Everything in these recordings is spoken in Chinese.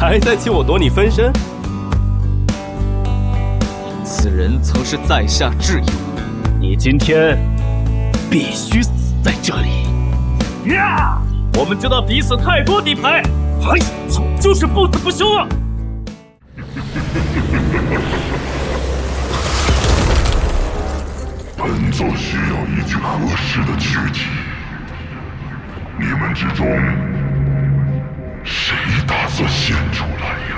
还在请我夺你分身？此人曾是在下挚友，你今天必须死在这里！呀！我们知道彼此太多底牌，哎，就是不死不休啊！本座需要一具合适的躯体，你们之中谁打算献出来呀？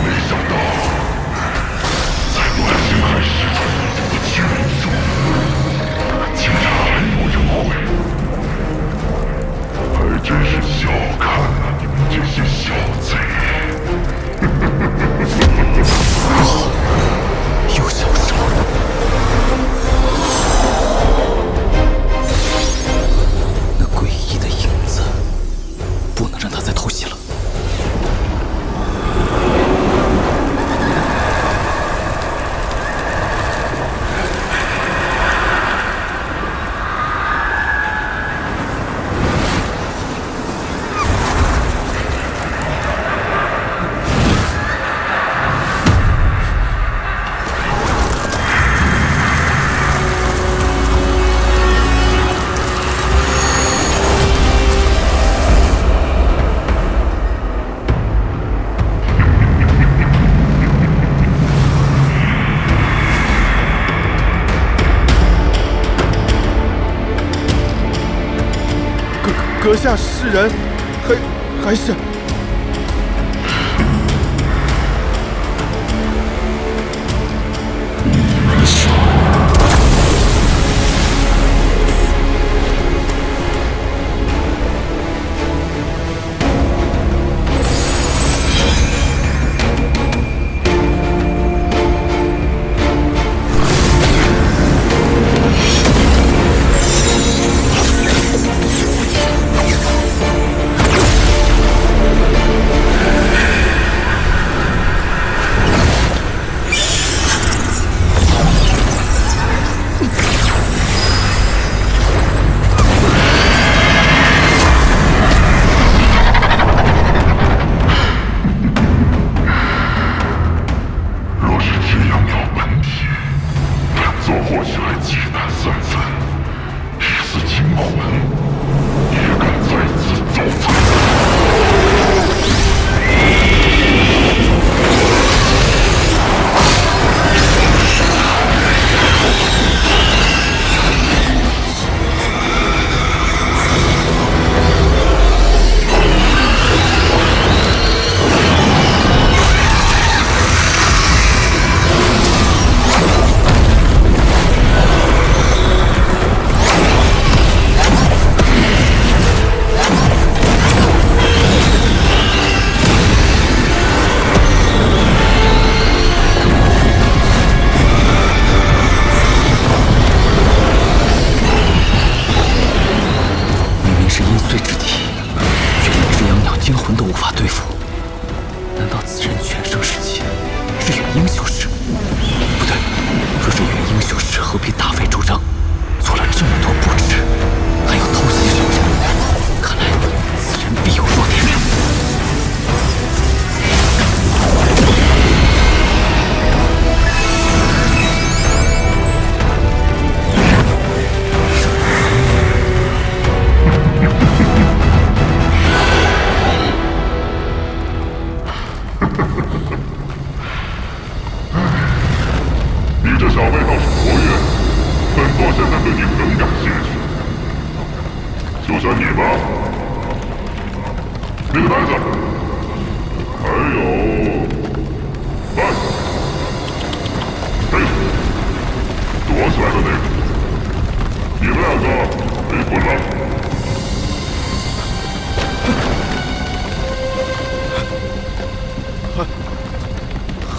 没想到，在乱星海失传已久的巨人中，竟然还有人会，还真是小看了你们这些小贼。又消失了。那诡异的影子，不能让他再偷袭了。阁下是人，还是？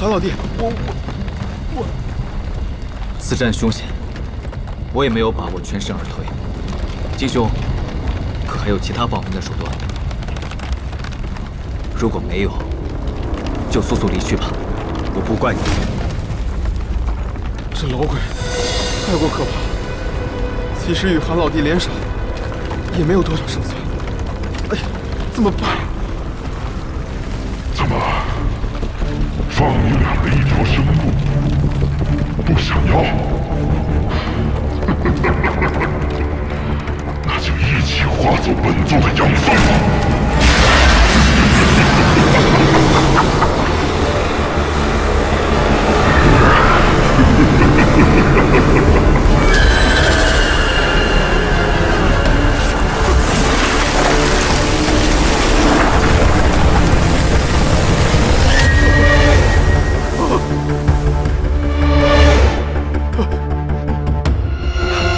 韩老弟，我，此战凶险，我也没有把握全身而退。金兄，可还有其他保命的手段？如果没有，就速速离去吧，我不怪你。这老鬼太过可怕，即使与韩老弟联手，也没有多少胜算。哎呀，怎么办？怎么，放你俩的一条生路，不想要？那就一起化作本座的养分吧。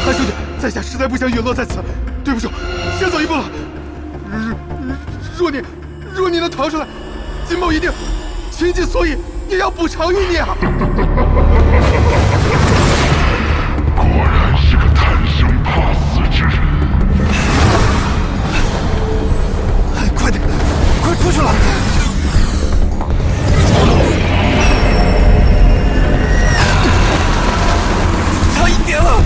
韩兄弟，在下实在不想陨落在此，对不住，先走一步了。若你能逃出来，金某一定倾尽所以也要补偿于你啊！果然是个贪生怕死之人。快点，快出去了！差一点了！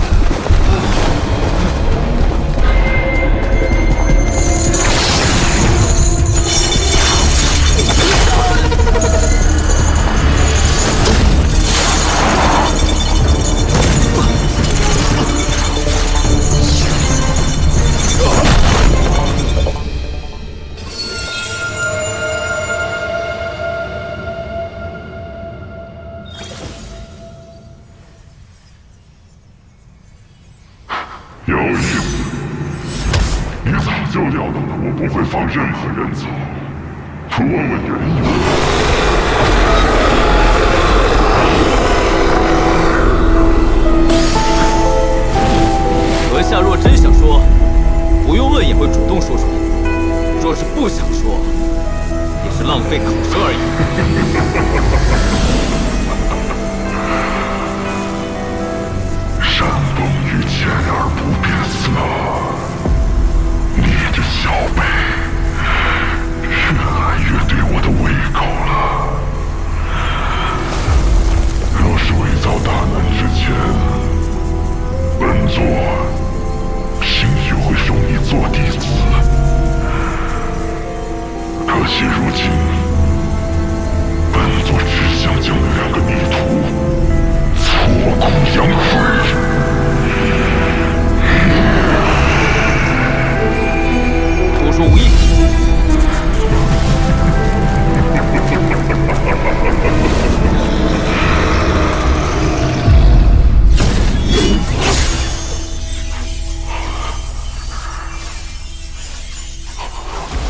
有意思，你早就料到了我不会放任何人走，可问问原因。阁下若真想说，不用问也会主动说出来；若是不想说，也是浪费口舌而已。山崩于前而不变色，你这小辈越来越对我的胃口了。若是未遭大难之前，本座兴许会收你做弟子。可惜如今，本座只想将那两个逆徒挫骨扬灰。徒说无益。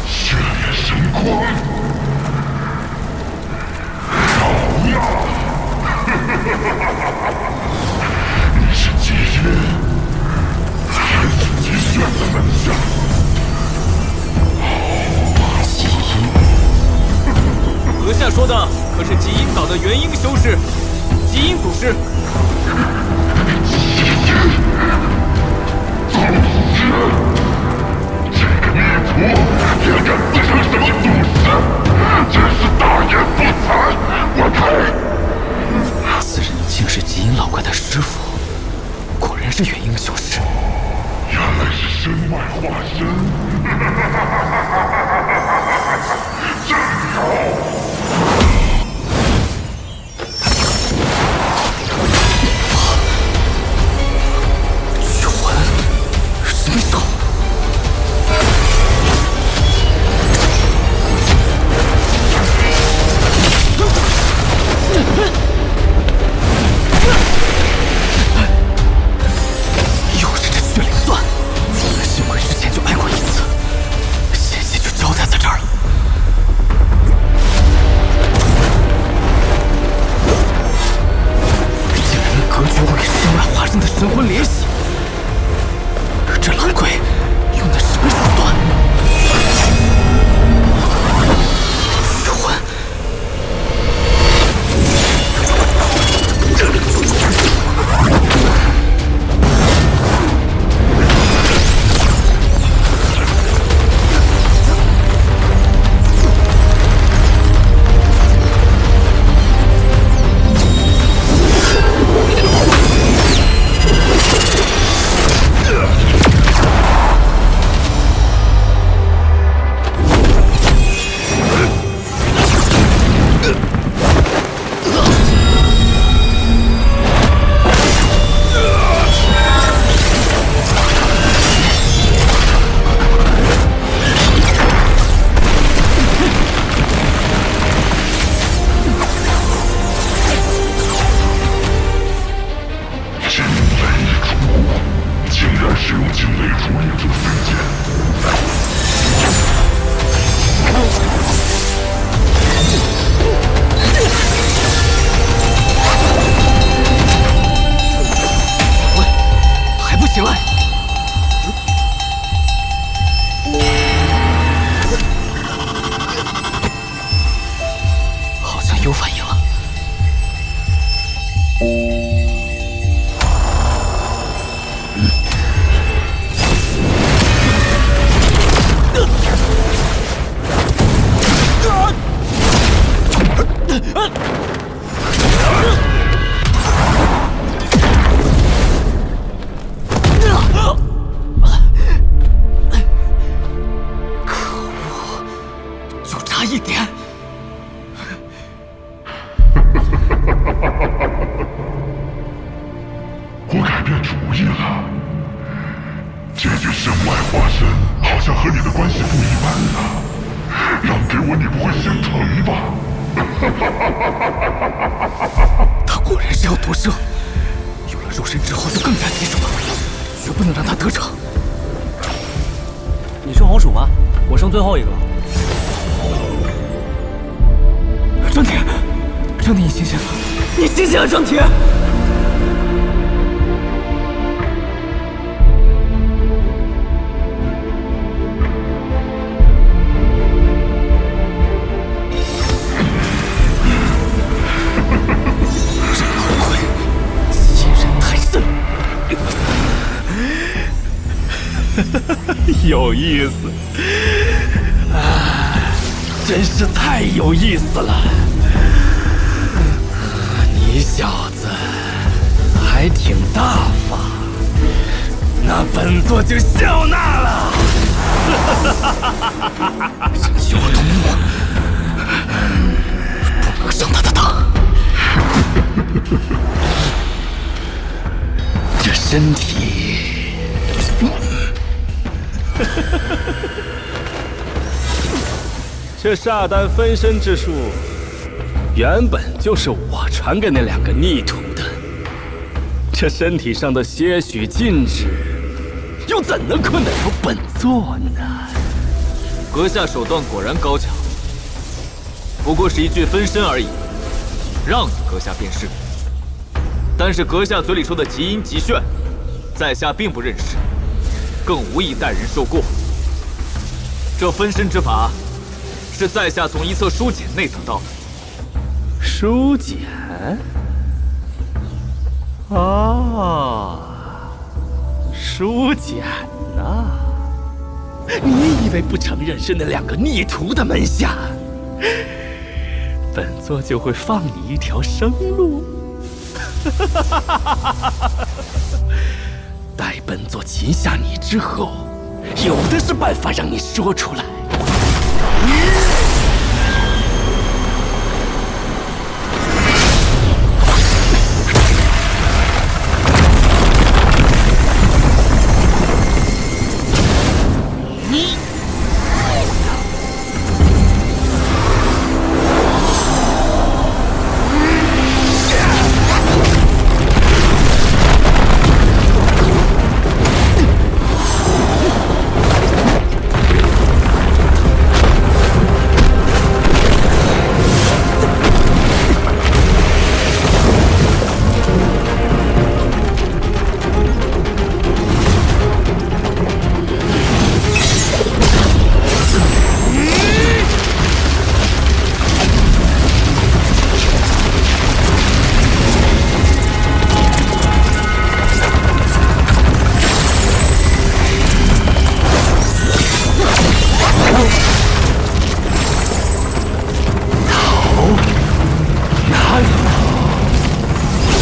血炼神光，好呀！你是极阴，还是极炫的门下？阁下说的可是极阴岛的元婴修士，极阴祖师。这个逆徒也敢自称什么祖师，真是大言不惭！我呸！此人竟是极阴老怪的师傅，果然是元婴修士。原来是身外化身，真好！水手。又是这血灵钻，幸亏之前就挨过一次，险些就交代在这儿了。用惊雷处理这飞剑。喂，还不醒来？好像有反应了。我改变主意了。这具身外化身好像和你的关系不一般啊，让给我你不会心疼吧？他果然是要夺舍，有了肉身之后就更加棘手了，绝不能让他得逞。你剩红薯吗？我剩最后一个了。张铁，张铁，你醒醒！你醒醒啊，张铁！这老鬼欺人太甚！有意思，真是太有意思了。你小子还挺大方，那本座就笑纳了。人欺我动怒，不能上他的当。这身体，这煞丹分身之术，原本就是我传给那两个逆徒的。这身体上的些许禁制，又怎能困得了本座呢？阁下手段果然高强，不过是一具分身而已，让你阁下便是。但是阁下嘴里说的极阴极炫，在下并不认识，更无意待人受过。这分身之法，是在下从一册书简内得到的。书简？哦，书简呐！你以为不承认是那两个逆徒的门下，本座就会放你一条生路？待本座擒下你之后，有的是办法让你说出来。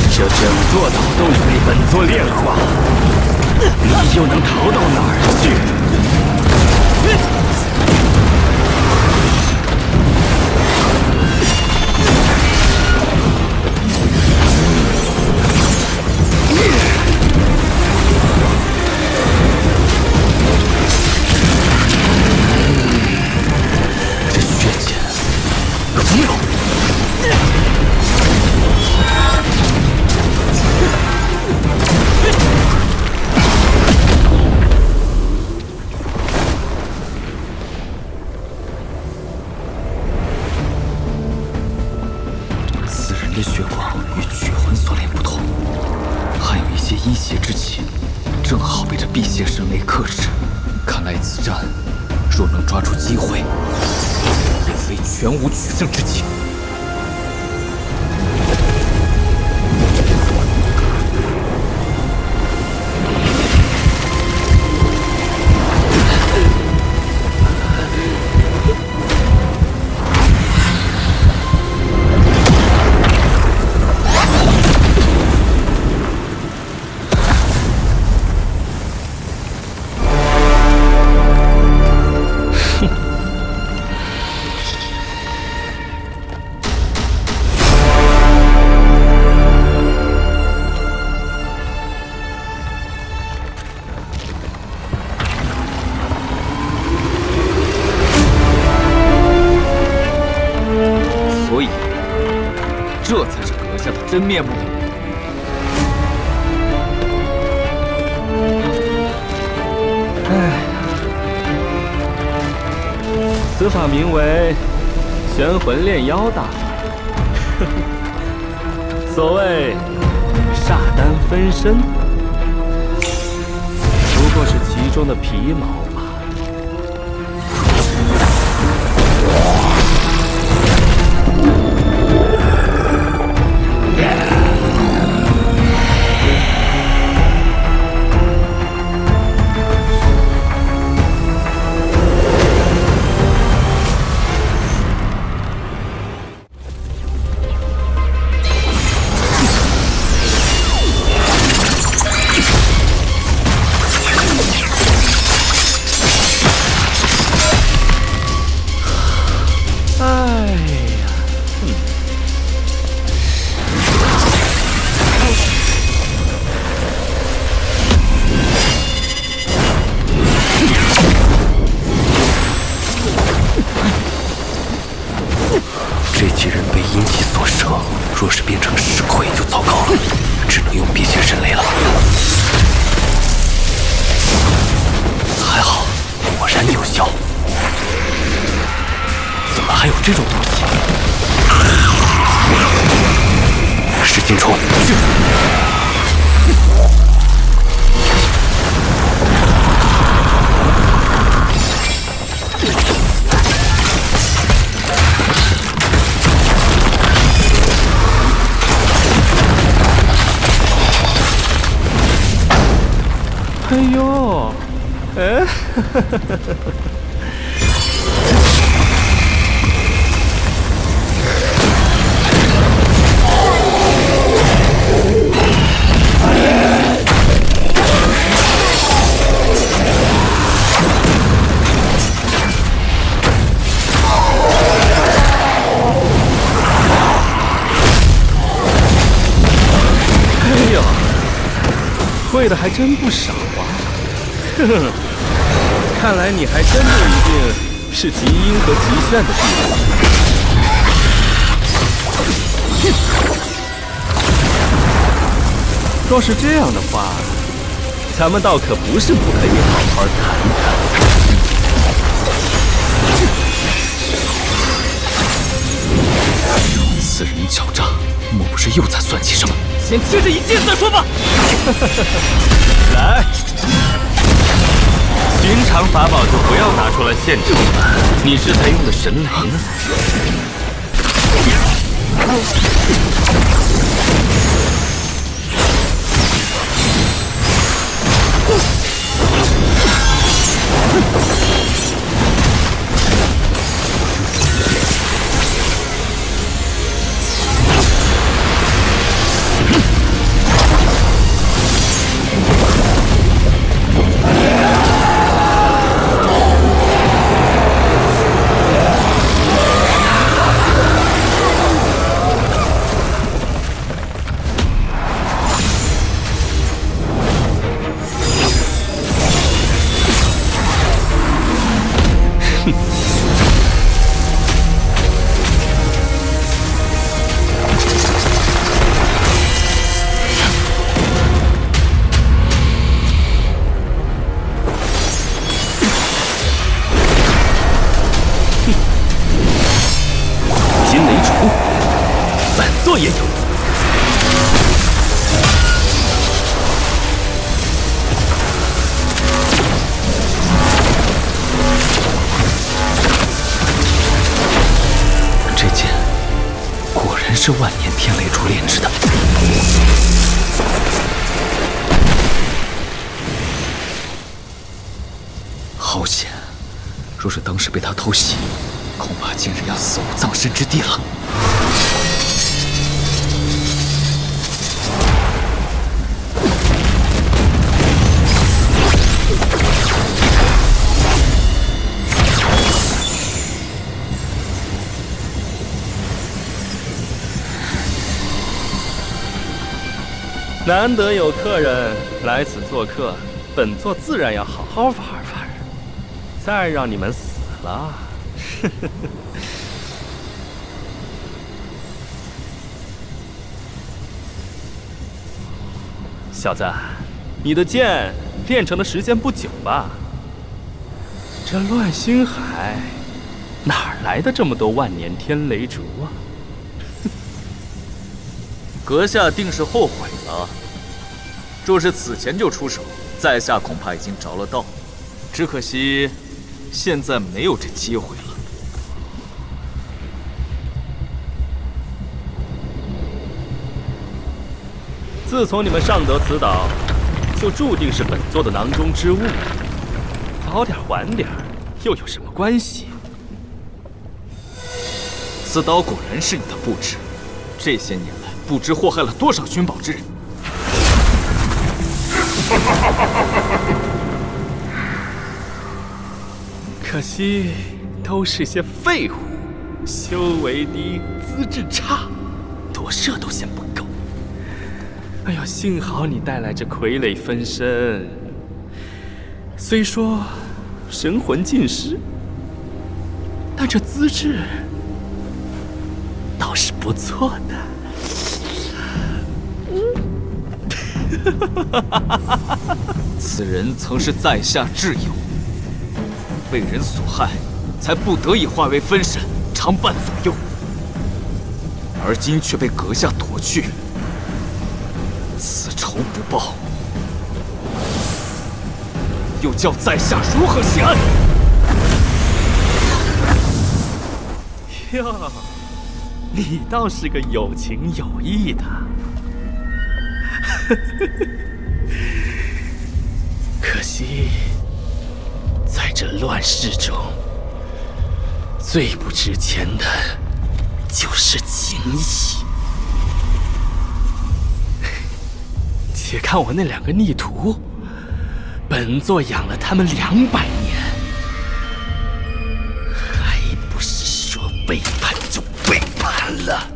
这整座岛都已被本座炼化，你又能逃到哪儿去？这血剑可不妙。着辟邪神雷克制。看来此战若能抓住机会，也非全无取胜之机。所以，这才是阁下的真面目。此法名为玄魂炼妖大法。所谓煞丹分身，不过是其中的皮毛罢了。这几人被阴气所摄，若是变成石块就糟糕了，只能用辟邪神雷了。还好，果然有效。怎么还有这种东西？石金虫，去！哎呦，哎，哎呦，会的还真不少啊！呵呵，看来你还真不一定是极阴和极炫的地方。若是这样的话，咱们倒可不是不可以好好谈谈。此人狡诈，莫不是又在算计什么？先接着一剑再说吧。来，寻常法宝就不要拿出来献丑了。你是才用的神雷呢？是万年天雷珠炼制的。好险！若是当时被他偷袭，恐怕今日要死无葬身之地了。难得有客人来此做客，本座自然要好好玩玩。再让你们死了，小子，你的剑练成的时间不久吧？这乱星海哪儿来的这么多万年天雷烛啊？阁下定是后悔了。若是此前就出手，在下恐怕已经着了道。只可惜，现在没有这机会了。自从你们上得此岛，就注定是本座的囊中之物。早点晚点，又有什么关系？此岛果然是你的布置，这些年来不知祸害了多少寻宝之人。可惜都是些废物，修为低，资质差，夺舍都嫌不够。哎呦，幸好你带来这傀儡分身，虽说神魂尽失，但这资质倒是不错的。此人曾是在下挚友，被人所害，才不得已化为分身，常伴左右。而今却被阁下夺去，此仇不报，又叫在下如何谢恩？哟，你倒是个有情有义的。可惜，在这乱世中，最不值钱的就是情义。且看我那两个逆徒，本座养了他们200年，还不是说背叛就背叛了？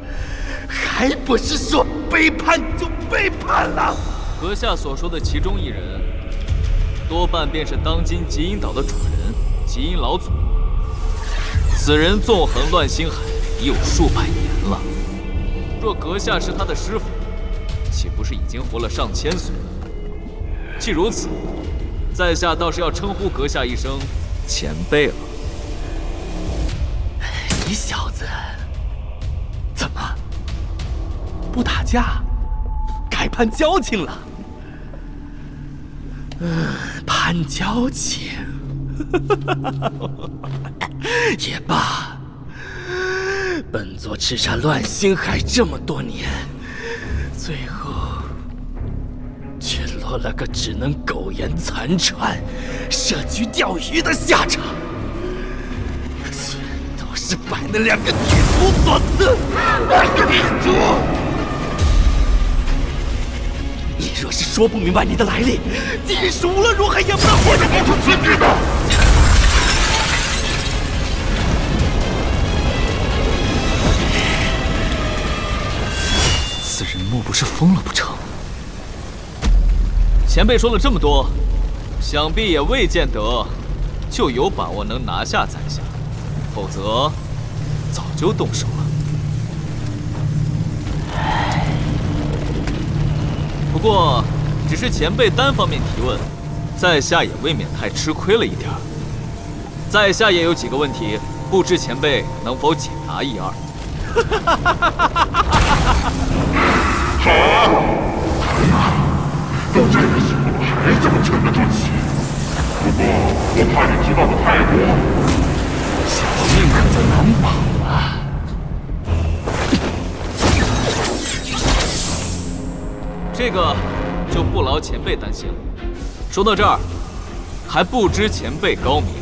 还不是说背叛就背叛了？阁下所说的其中一人，多半便是当今极阴岛的主人极阴老祖。此人纵横乱星海已有数百年了，若阁下是他的师傅，岂不是已经活了上千岁？既如此，在下倒是要称呼阁下一声前辈了。你小子怎么不打架，改攀交情了？攀交情也罢，本座叱咤乱星海这么多年，最后却落了个只能苟延残喘、设局钓鱼的下场，全都是拜那两个女徒所赐。两个女徒！你若是说不明白你的来历，即使无论如何也不能活着给出此地的。此人莫不是疯了不成？前辈说了这么多，想必也未见得就有把握能拿下在下，否则早就动手了。不过，只是前辈单方面提问，在下也未免太吃亏了一点儿。在下也有几个问题，不知前辈能否解答一二？好啊，都这个时候了还这么沉得住气。不过我怕你知道的太多，小命可就难保了。这个就不劳前辈担心了。说到这儿，还不知前辈高明。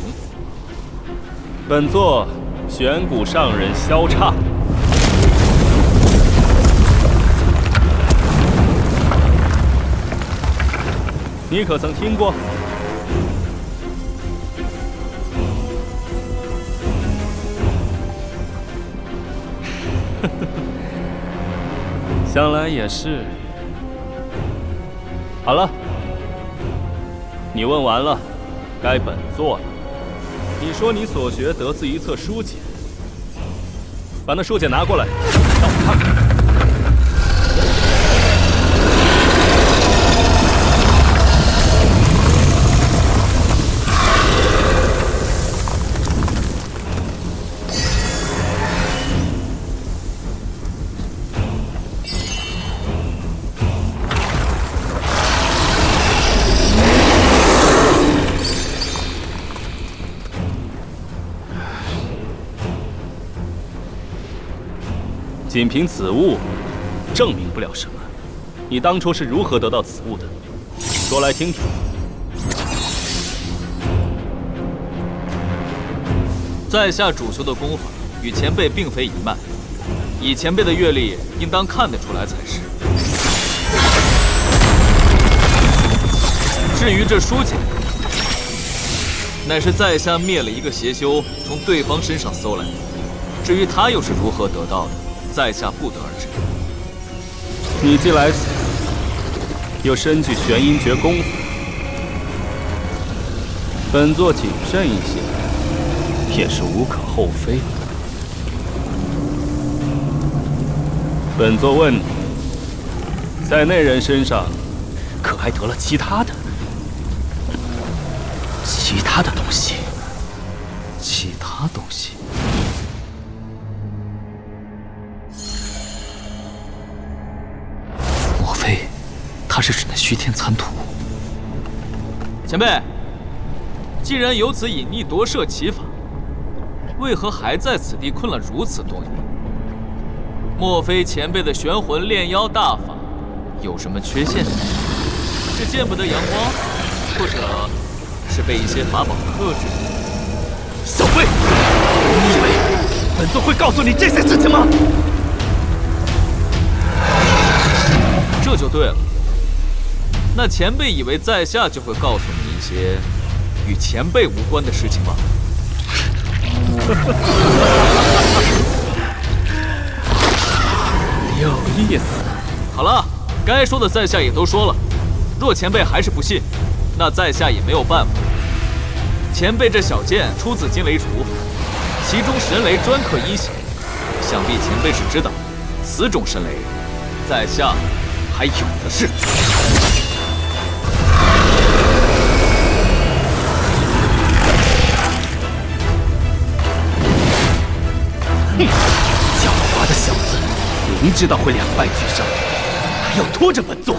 本座玄谷上人萧畅。你可曾听过？想来也是。好了，你问完了，该本座了。你说你所学得自一册书简，把那书简拿过来，让我看看。仅凭此物，证明不了什么。你当初是如何得到此物的？说来听听。在下主修的功法与前辈并非一脉，以前辈的阅历，应当看得出来才是。至于这书简，乃是在下灭了一个邪修，从对方身上搜来的。至于他又是如何得到的，在下不得而知。你既来此，又身具玄阴诀功法，本座谨慎一些，也是无可厚非。本座问你，在那人身上，可还得了其他的东西？其他东西？莫非他是指那虚天残土？前辈，既然有此隐匿夺舍奇法，为何还在此地困了如此多年？莫非前辈的玄魂炼妖大法有什么缺陷？是见不得阳光，或者是被一些法宝克制？小辈，你以为本座会告诉你这些事情吗？这就对了。那前辈以为在下就会告诉你一些与前辈无关的事情吗？有意思。好了，该说的在下也都说了。若前辈还是不信，那在下也没有办法。前辈这小剑出自金雷杵，其中神雷专克一血，想必前辈是知道，此种神雷，在下还有的是。哼，狡猾的小子，明知道会两败俱伤，还要拖着本座。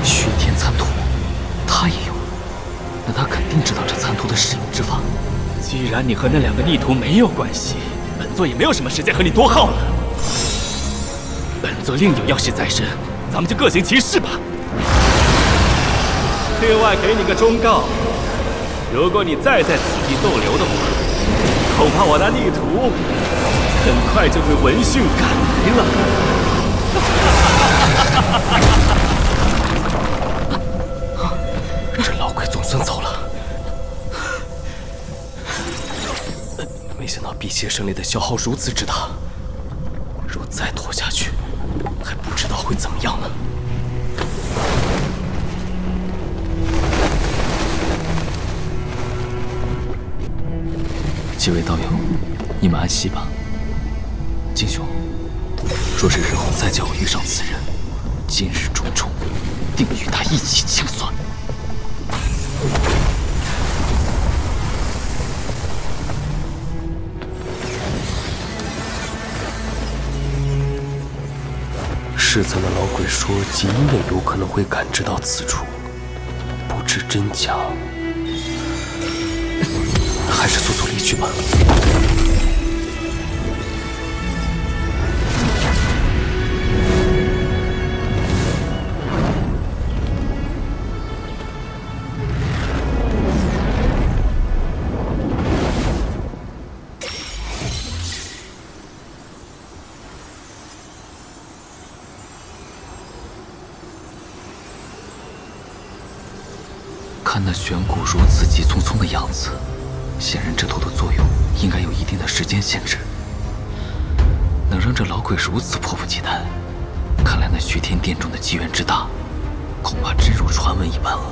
虚天残土，他也有，那他肯定知道这残土的使用之法。既然你和那两个逆徒没有关系，本座也没有什么时间和你多耗了。本座另有要事在身，咱们就各行其事吧。另外给你个忠告，如果你再在此地逗留的话，恐怕我那逆徒很快就会闻讯赶来了。这老鬼总算走了。没想到辟邪神力的消耗如此之大，若再拖下去，还不知道会怎么样呢。几位道友，你们安息吧。金兄，若是日后再叫我遇上此人，今日重重，定与他一起清算。师尊的老鬼说，极阴也有可能会感知到此处，不知真假，还是速速离去吧。看那玄骨如此急匆匆的样子，显然这头的作用应该有一定的时间限制。能让这老鬼如此迫不及待，看来那虚天殿中的机缘之大，恐怕真如传闻一般了。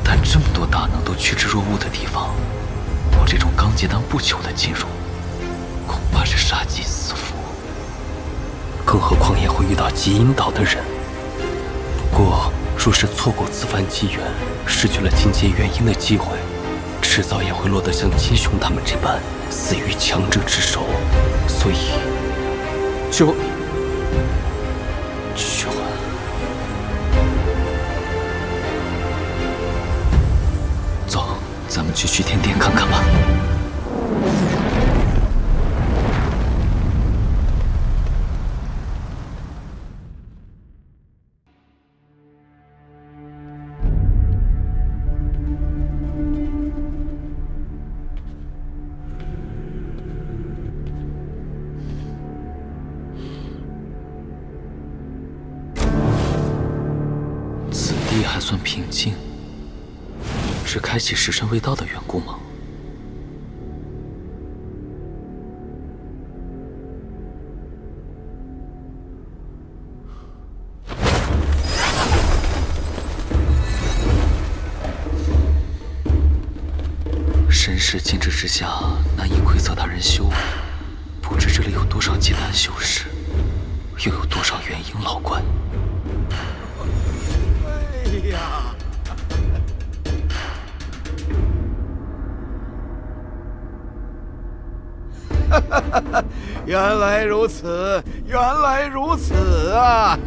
但这么多大能都趋之若鹜的地方，我这种刚结丹不久的进入，恐怕是杀机四伏。更何况也会遇到极阴岛的人。不过若是错过此番机缘，失去了进阶元婴的机会，迟早也会落得像金兄他们这般死于强者之手。所以，就走，咱们去虚天殿看看吧。还算平静，是开启时辰未到的缘故吗？身世禁制之下，难以窥测他人修为。不知这里有多少结丹修士，又有多少元婴老怪。哎呀！原来如此，原来如此啊！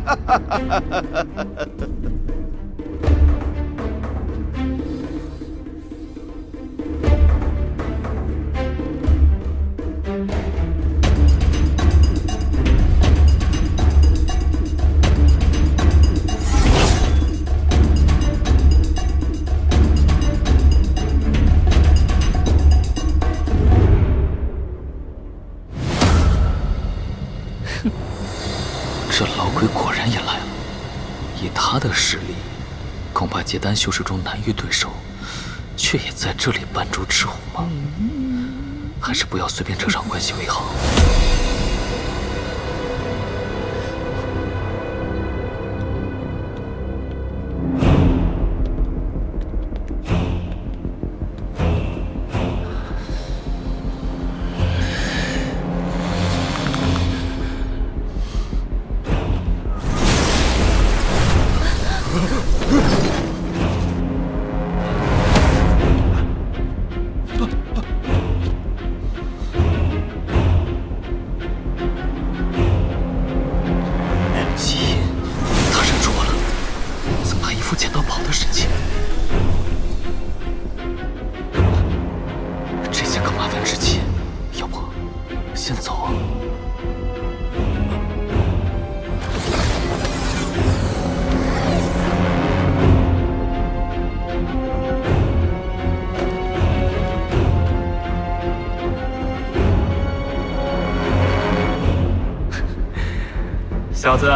这老鬼果然也来了，以他的实力，恐怕结丹修士中难于对手，却也在这里扮猪吃虎吗？还是不要随便扯上关系为好。小子，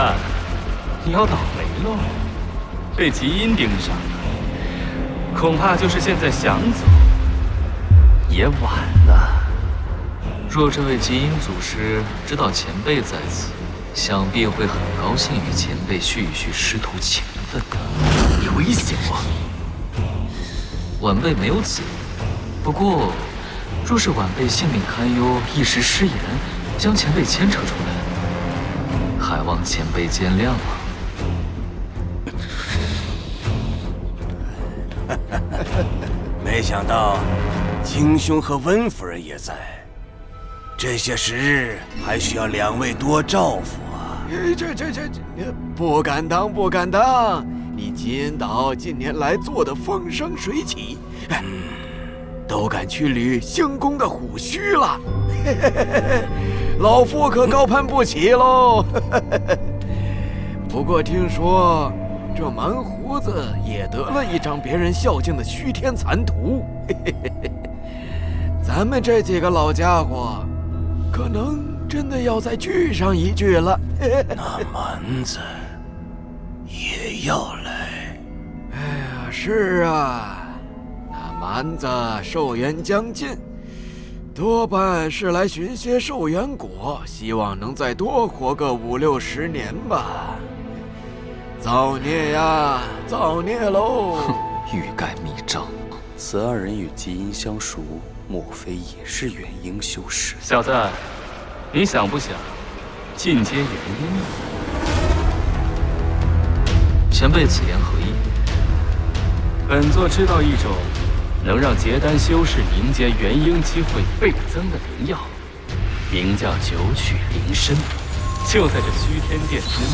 你要倒霉喽，被基因盯上了。恐怕就是现在想走，也晚了。若这位基因祖师知道前辈在此，想必会很高兴与前辈叙一叙师徒情分。你威胁我？晚辈没有此意。不过，若是晚辈性命堪忧，一时失言，将前辈牵扯出来，还望前辈见谅啊。没想到金兄和温夫人也在，这些时日还需要两位多照拂啊。这，不敢当，不敢当。你金岛近年来做的风生水起，都敢去捋星宫的虎须了。老夫可高攀不起喽。不过听说这蛮胡子也得了一张别人孝敬的虚天残图。咱们这几个老家伙，可能真的要再聚上一聚了。那蛮子也要来。哎呀，是啊，那蛮子寿元将近，多半是来寻些寿元果，希望能再多活个5、60年吧。造孽呀，造孽喽！欲盖弥彰。此二人与基因相熟，莫非也是元婴修士？小子，你想不想进阶元婴？前辈此言何意？本座知道一种能让结丹修士迎接元婴机会倍增的灵药，名叫九曲灵参，就在这虚天殿之内。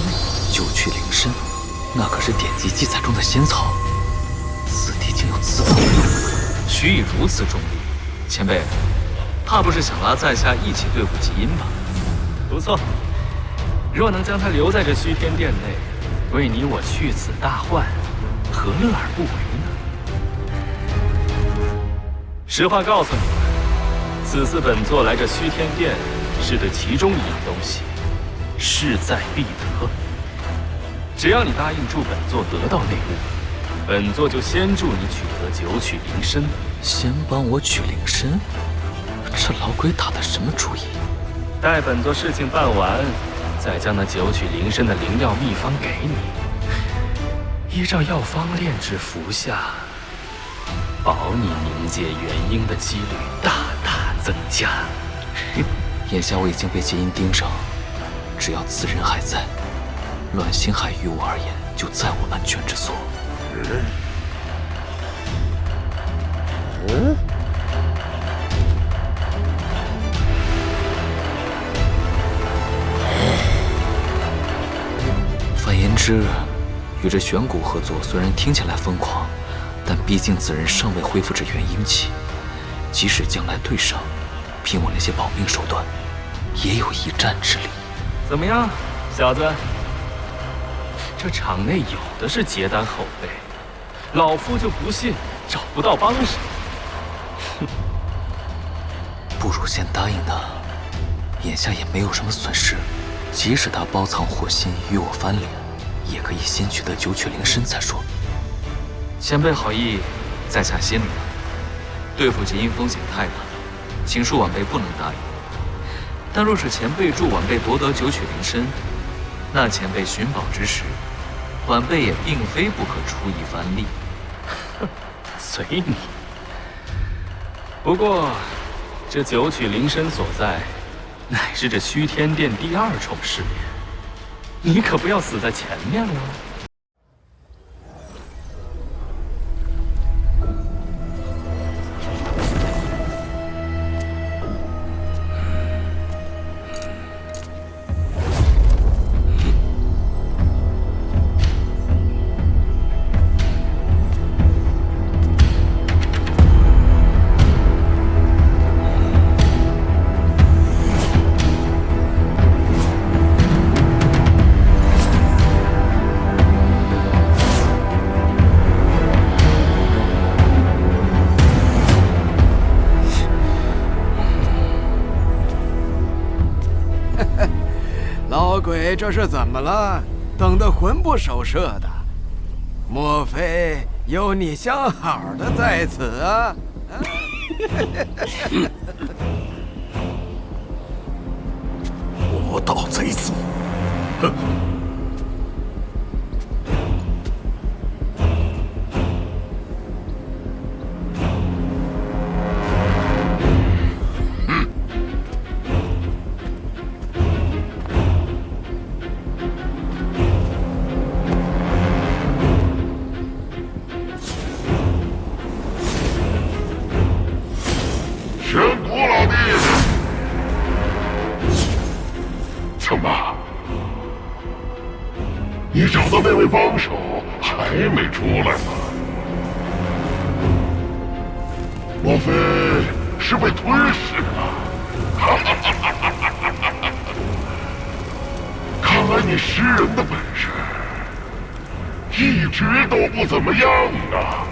九曲灵参，那可是典籍记载中的仙草，此地竟有此宝。许以如此重力，前辈，怕不是想拉在下一起对付基因吧？不错，若能将他留在这虚天殿内，为你我去此大患，何乐而不为呢？实话告诉你们，此次本座来这虚天殿，是对其中一样东西势在必得。只要你答应助本座得到内务，本座就先助你取得九曲灵参。先帮我取灵参？这老鬼打的什么主意？待本座事情办完，再将那九曲灵参的灵药秘方给你，依照药方炼制服下，保你凝结元婴的几率大大增加。眼下我已经被基因盯上，只要此人还在，乱星海于我而言就再无安全之所。反言之，与这玄谷合作虽然听起来疯狂，但毕竟此人尚未恢复至元婴期，即使将来对上，凭我那些保命手段，也有一战之力。怎么样，小子？这场内有的是结丹后辈，老夫就不信找不到帮手。不如先答应他，眼下也没有什么损失。即使他包藏祸心与我翻脸，也可以先取得九曲灵参再说。前辈好意，在下心领了。对付基因风险太大，请恕晚辈不能答应。但若是前辈助晚辈夺得九曲灵参，那前辈寻宝之时，晚辈也并非不可出一番力。随你。不过，这九曲灵参所在，乃是这虚天殿第2重试炼，你可不要死在前面了。位这是怎么了？等得魂不守舍的。莫非有你相好的在此啊？魔道贼子，哼！玄古老弟，怎么？你找的那位帮手还没出来吗？莫非是被吞噬了？看来你食人的本事一直都不怎么样啊！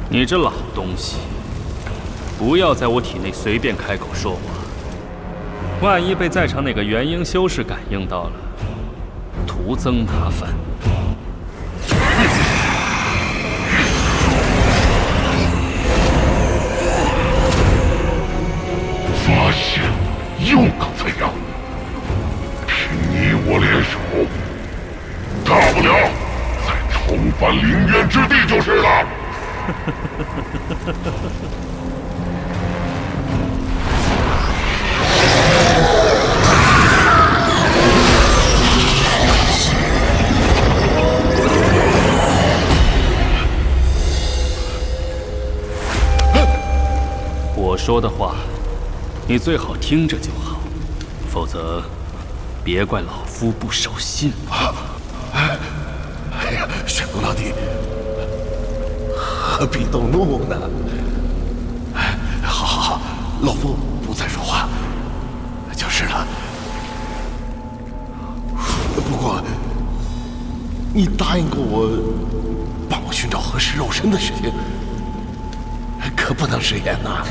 你这老东西，不要在我体内随便开口说话，万一被在场哪个元婴修士感应到了，徒增麻烦。发现又能怎样？凭你我联手，大不了再重返凌渊之地就是了。我说的话，你最好听着就好，否则别怪老夫不守信。哎呀，玄公老弟，何必动怒呢？好好好，老夫不再说话，就是了。不过，你答应过我，帮我寻找合适肉身的事情，可不能食言呐。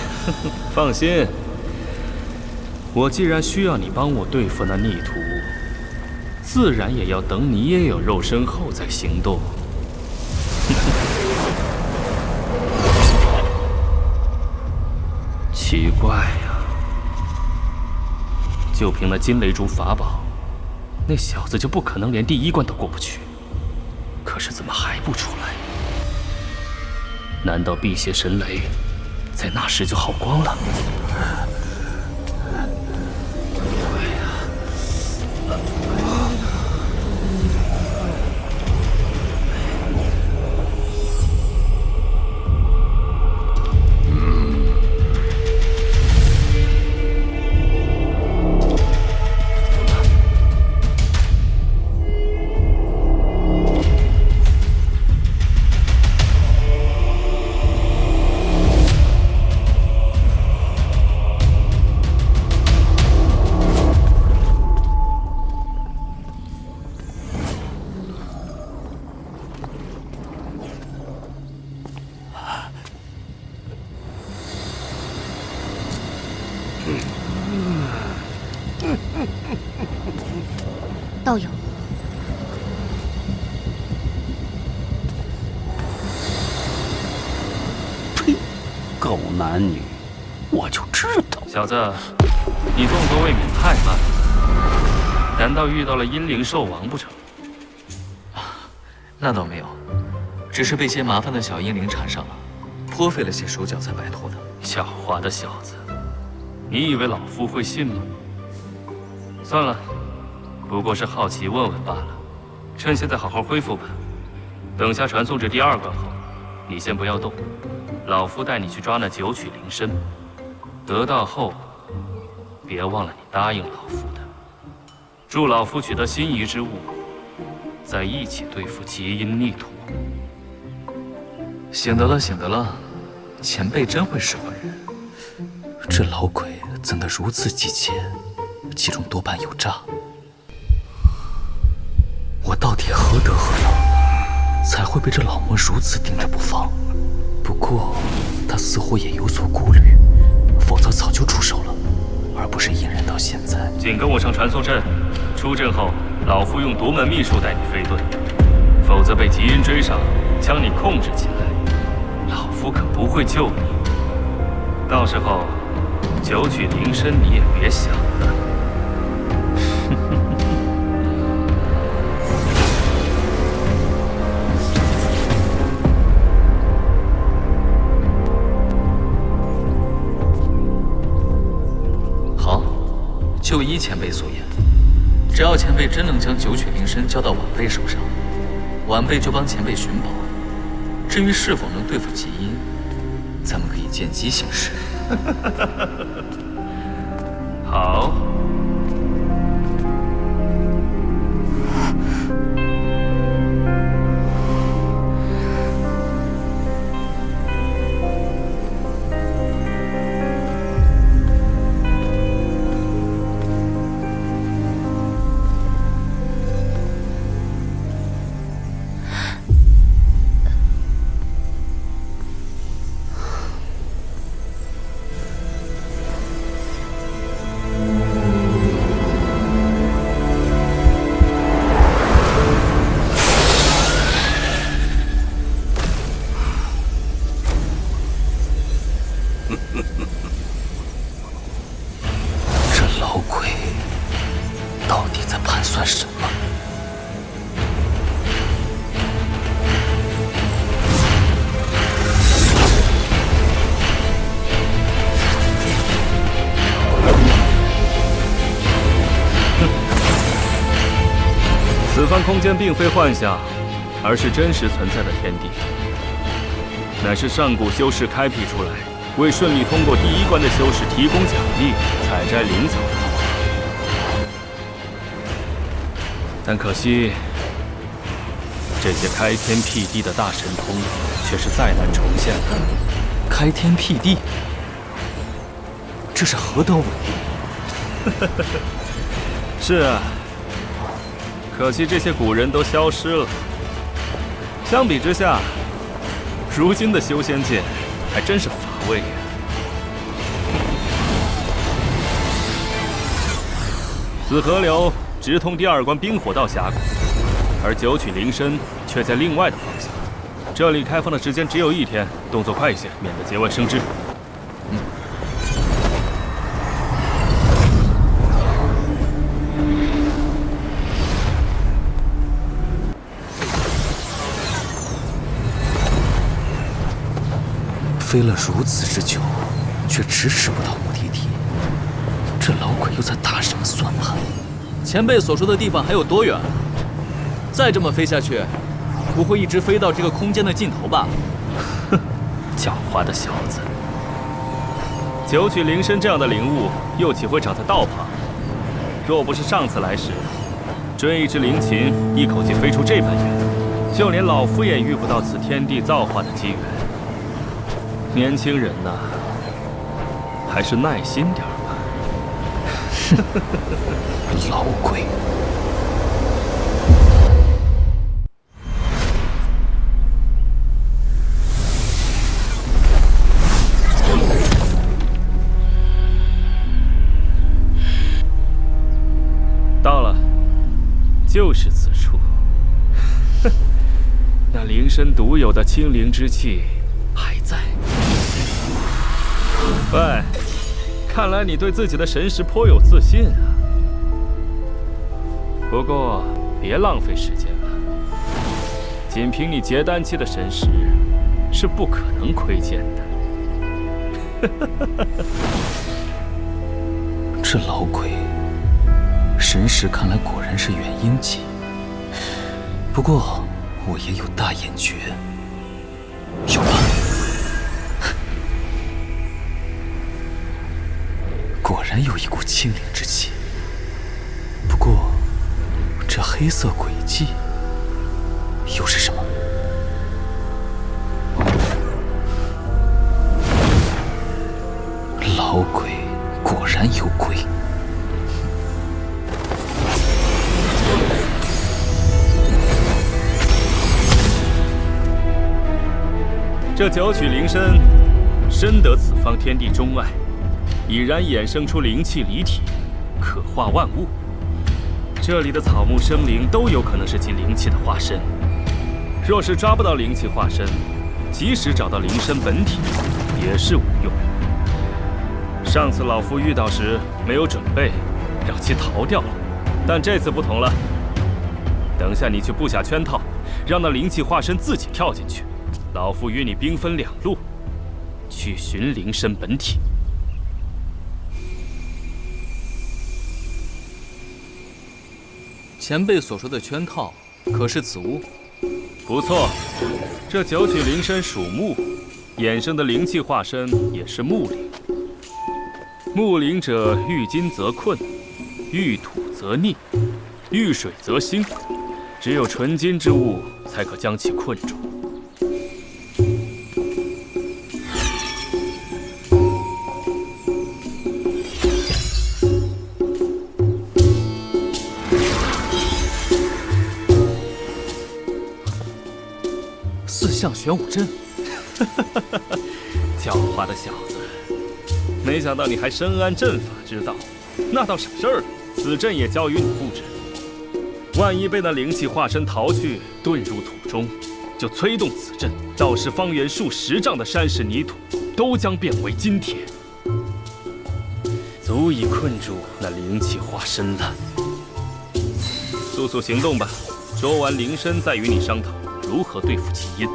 放心，我既然需要你帮我对付那逆徒，自然也要等你也有肉身后再行动。奇怪呀，就凭那金雷珠法宝，那小子就不可能连第一关都过不去。可是怎么还不出来？难道辟邪神雷在那时就耗光了？道友，呸！狗男女，我就知道。小子，你动作未免太慢了，难道遇到了阴灵兽王不成？那倒没有，只是被些麻烦的小阴灵缠上了，颇费了些手脚才摆脱的。狡猾的小子，你以为老夫会信吗？算了，不过是好奇问问罢了。趁现在好好恢复吧。等下传送至第2关后，你先不要动，老夫带你去抓那9曲灵参。得到后，别忘了你答应老夫的，助老夫取得心仪之物，再一起对付极阴逆徒。醒得了，醒得了，前辈真会使唤人。这老鬼怎得如此急切？其中多半有诈。我到底何德何能，才会被这老魔如此盯着不放？不过他似乎也有所顾虑，否则早就出手了，而不是隐忍到现在。请跟我上传送阵，出阵后，老夫用独门秘术带你飞遁，否则被吉因追上，将你控制起来，老夫可不会救你。到时候，九曲灵身你也别想了。好，就依前辈所言，只要前辈真能将九曲灵身交到晚辈手上，晚辈就帮前辈寻宝。至于是否能对付吉因，咱们可以见机行事。好。这老鬼到底在盘算什么？此番空间并非幻象，而是真实存在的天地，乃是上古修士开辟出来，为顺利通过第一关的修士提供奖励，采摘灵草的。但可惜，这些开天辟地的大神通，却是再难重现的。开天辟地，这是何等伟力！是啊，可惜这些古人都消失了。相比之下，如今的修仙界还真是乏味呀。紫河流直通第二关冰火道峡谷，而九曲灵身却在另外的方向。这里开放的时间只有1天，动作快一些，免得节外生枝。飞了如此之久，却迟迟不到目的地，这老鬼又在打什么算盘？前辈所说的地方还有多远？再这么飞下去，不会一直飞到这个空间的尽头吧？哼，狡猾的小子！九曲灵身这样的灵物，又岂会长在道旁？若不是上次来时，追一只灵禽，一口气飞出这般远，就连老夫也遇不到此天地造化的机缘。年轻人呐，还是耐心点吧。老鬼！到了，就是此处。那灵身独有的清灵之气还在。喂，看来你对自己的神识颇有自信啊。不过别浪费时间了，仅凭你结丹期的神识，是不可能窥见的。这老鬼神识看来果然是元婴级，不过我也有大眼诀。有了，果然有一股清灵之气。不过这黑色轨迹又是什么？老鬼果然有鬼。这九曲灵身，深得此方天地钟爱，已然衍生出灵气离体，可化万物。这里的草木生灵都有可能是其灵气的化身。若是抓不到灵气化身，即使找到灵身本体，也是无用。上次老夫遇到时没有准备，让其逃掉了。但这次不同了。等下你去布下圈套，让那灵气化身自己跳进去。老夫与你兵分两路，去寻灵身本体。前辈所说的圈套，可是此物？不错，这九曲灵身属木，衍生的灵气化身也是木灵。木灵者，遇金则困，遇土则溺，遇水则兴。只有纯金之物，才可将其困住。四象玄武阵，狡猾的小子，没想到你还深谙阵法之道，那倒省事儿了。此阵也交于你布置。万一被那灵气化身逃去，遁入土中，就催动此阵，到时方圆数10丈的山石泥土都将变为金铁，足以困住那灵气化身了。速速行动吧，捉完灵身再与你商讨如何对付基因。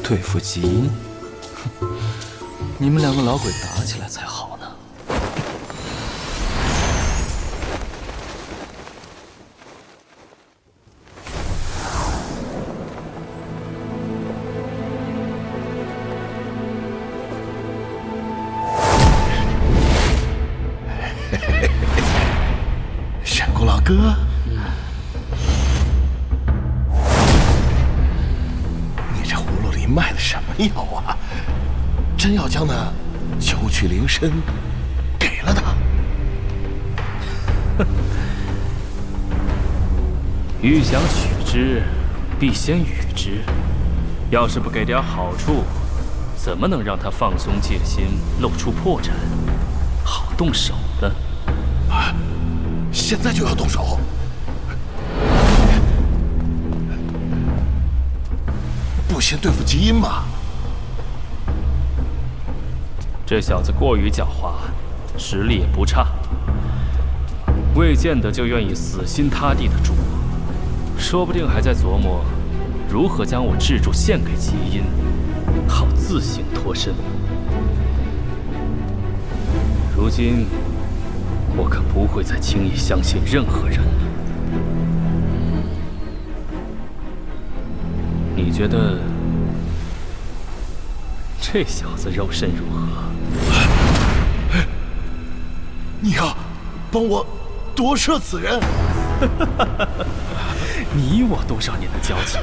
对付基因？哼，你们两个老鬼打起来才好呢。沈公老哥，你这葫芦里卖的什么药啊？真要将那九曲灵身给了他？欲想取之，必先予之。要是不给点好处，怎么能让他放松戒心，露出破绽，好动手呢？现在就要动手？不先对付基因吗？这小子过于狡猾，实力也不差，未见得就愿意死心塌地的助我，说不定还在琢磨如何将我制住献给基因，好自行脱身。如今我可不会再轻易相信任何人了。你觉得这小子肉身如何？你要帮我夺舍此人？你我多少年的交情，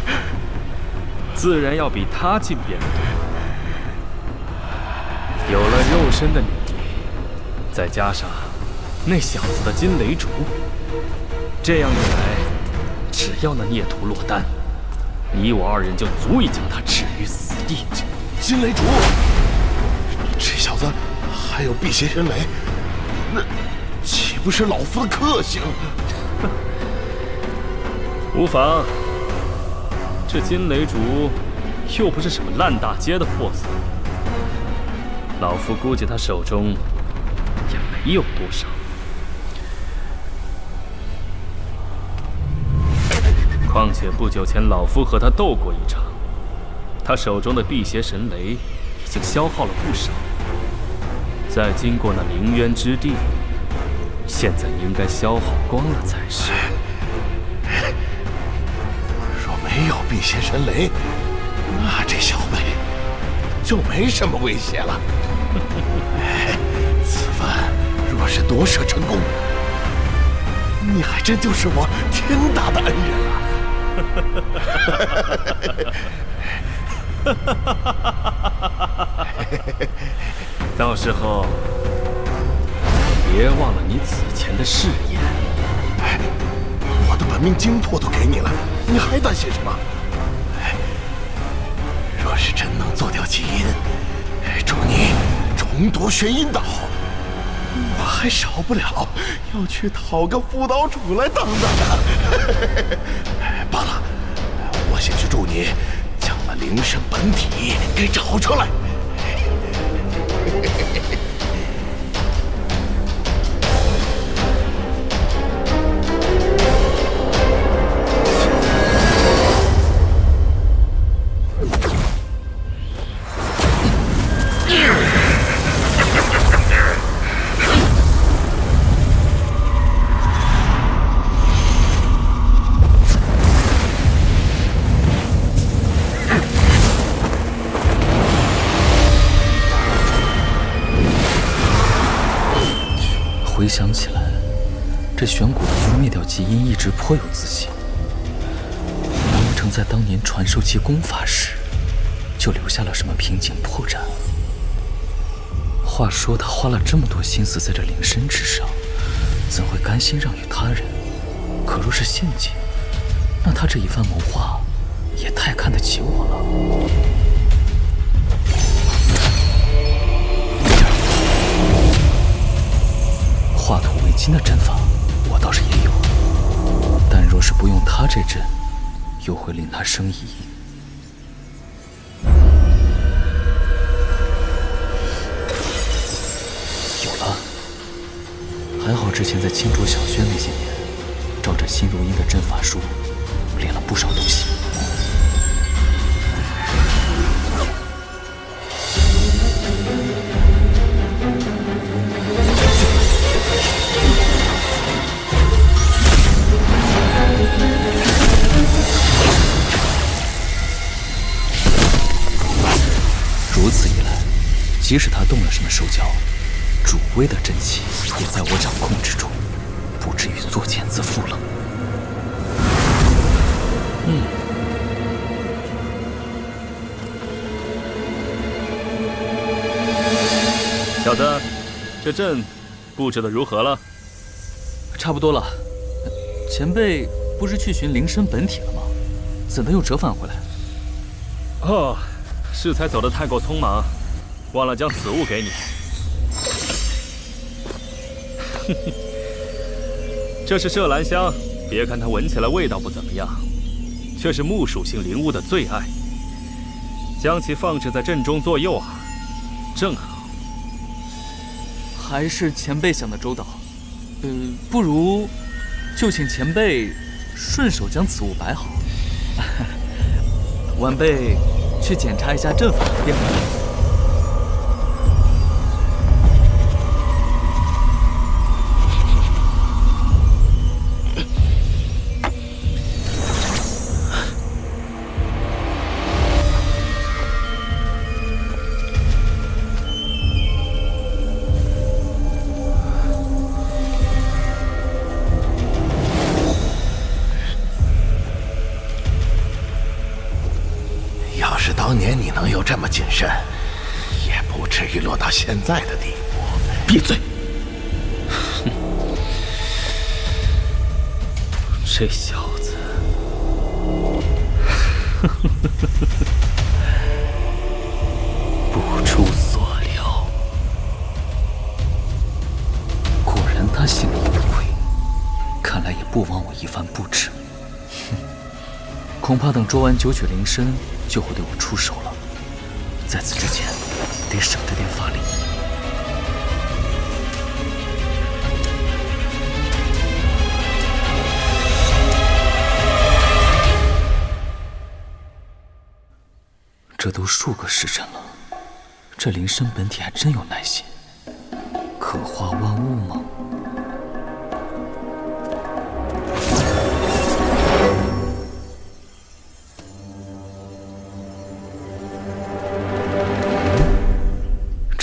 自然要比他近别人多。有了肉身的你，再加上那小子的金雷烛，这样一来，只要那孽徒落单，你我二人就足以将他置于死地。金雷烛，这小子还有辟邪神雷，那岂不是老夫的克星？无妨，这金雷烛又不是什么烂大街的货色，老夫估计他手中也没有多少。况且不久前老夫和他斗过一场，他手中的辟邪神雷已经消耗了不少，再经过那灵渊之地，现在应该消耗光了才是。若没有辟邪神雷，那这小辈就没什么威胁了。此番若是夺舍成功，你还真就是我天大的恩人了。到时候别忘了你此前的誓言。我的本命精魄都给你了，你还担心什么？若是真能做掉基因，祝你重夺玄阴岛。我还少不了要去讨个副岛主来当当的。罢了，我先去助你将那灵身本体给找出来。回想起来，这玄古对于灭掉极阴一直颇有自信。难不成在当年传授其功法时，就留下了什么瓶颈破绽？话说他花了这么多心思在这灵身之上，怎会甘心让与他人？可若是陷阱，那他这一番谋划，也太看得起我了。化土为金的阵法，我倒是也有，但若是不用他这阵，又会令他生疑。有了，还好之前在青竹小轩那些年，照着新如音的阵法术，练了不少东西。如此一来，即使他动了什么手脚，主威的真气也在我掌控之中，不至于作茧自缚了。小子，这阵布置的如何了？差不多了。前辈不是去寻灵身本体了吗？怎的又折返回来？哦，适才走得太过匆忙，忘了将此物给你。这是麝兰香，别看它闻起来味道不怎么样，却是木属性灵物的最爱。将其放置在阵中做诱饵，正好。还是前辈想的周到。不如就请前辈顺手将此物摆好，晚辈去检查一下阵法便回来。当年你能有这么谨慎，也不至于落到现在的地步。闭嘴！这小子，不出所料，果然他心里有鬼，看来也不枉我一番布置。恐怕等捉完九曲灵身，就会对我出手了。在此之前，得省着点法力。这都数个时辰了，这灵身本体还真有耐心，可化万物吗？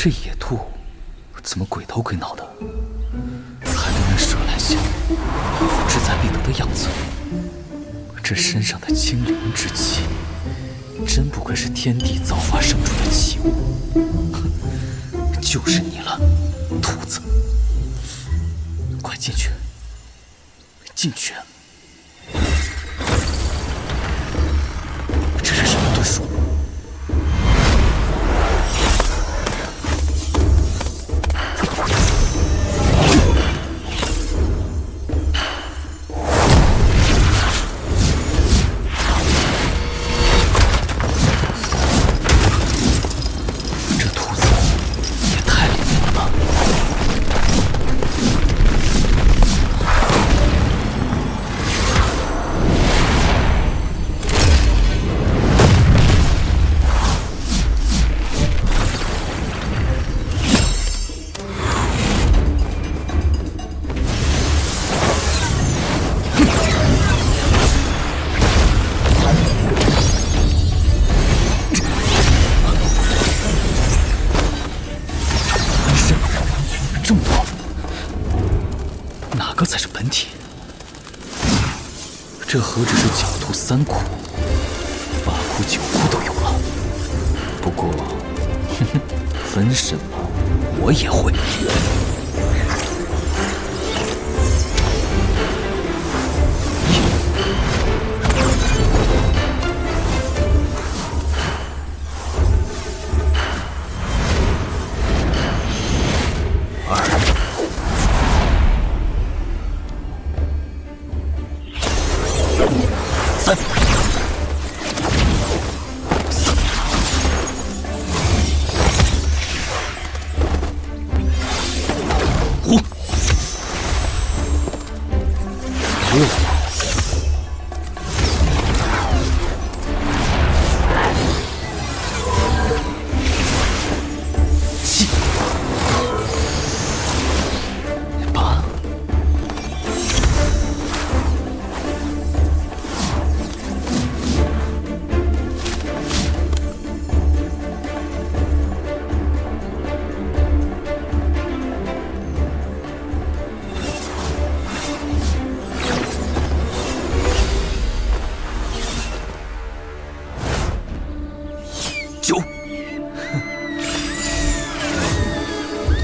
这野兔怎么鬼头鬼脑的？还跟那麝兰香一副志在必得的样子。这身上的精灵之气，真不愧是天地造化生出的奇物。哼，就是你了，兔子！快进去，进去！这是什么遁术？个才是本体？这何止是狡兔3窟，8窟9窟都有了。不过，分身嘛，我也会。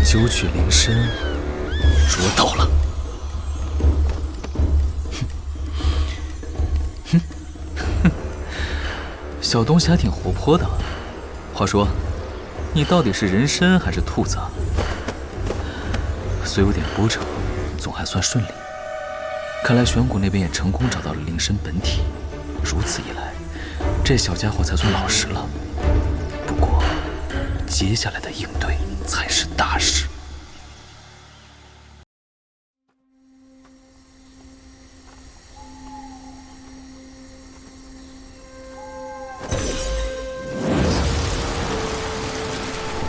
九曲灵身，捉到了。小东西还挺活泼的。话说，你到底是人参还是兔子啊？虽有点波折，总还算顺利。看来玄谷那边也成功找到了灵参本体，如此一来，这小家伙才算老实了。不过，接下来的应对才是大事。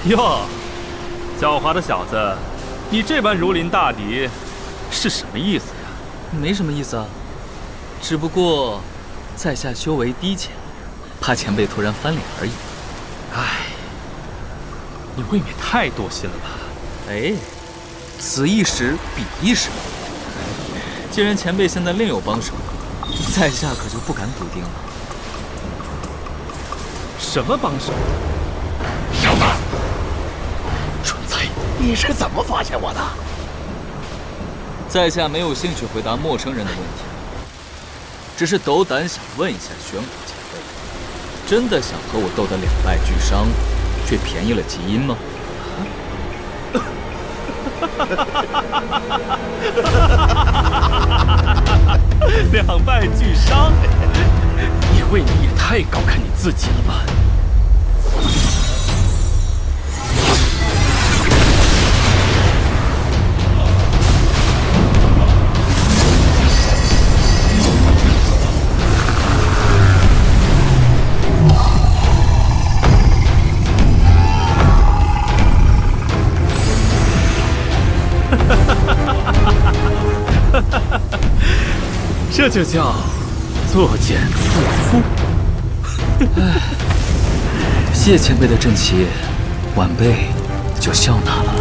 哟，狡猾的小子，你这般如临大敌，是什么意思呀？没什么意思啊，只不过在下修为低浅，怕前辈突然翻脸而已。唉，你未免太多心了吧？哎，此一时彼一时。既然前辈现在另有帮手，在下可就不敢笃定了。什么帮手？小子，蠢材，你是怎么发现我的？在下没有兴趣回答陌生人的问题，只是斗胆想问一下玄谷前辈，真的想和我斗得两败俱伤，却便宜了极阴吗？两败俱伤，你未免也太高看你自己了吧？这就叫作茧自缚。唉，谢前辈的阵旗，晚辈就笑纳了。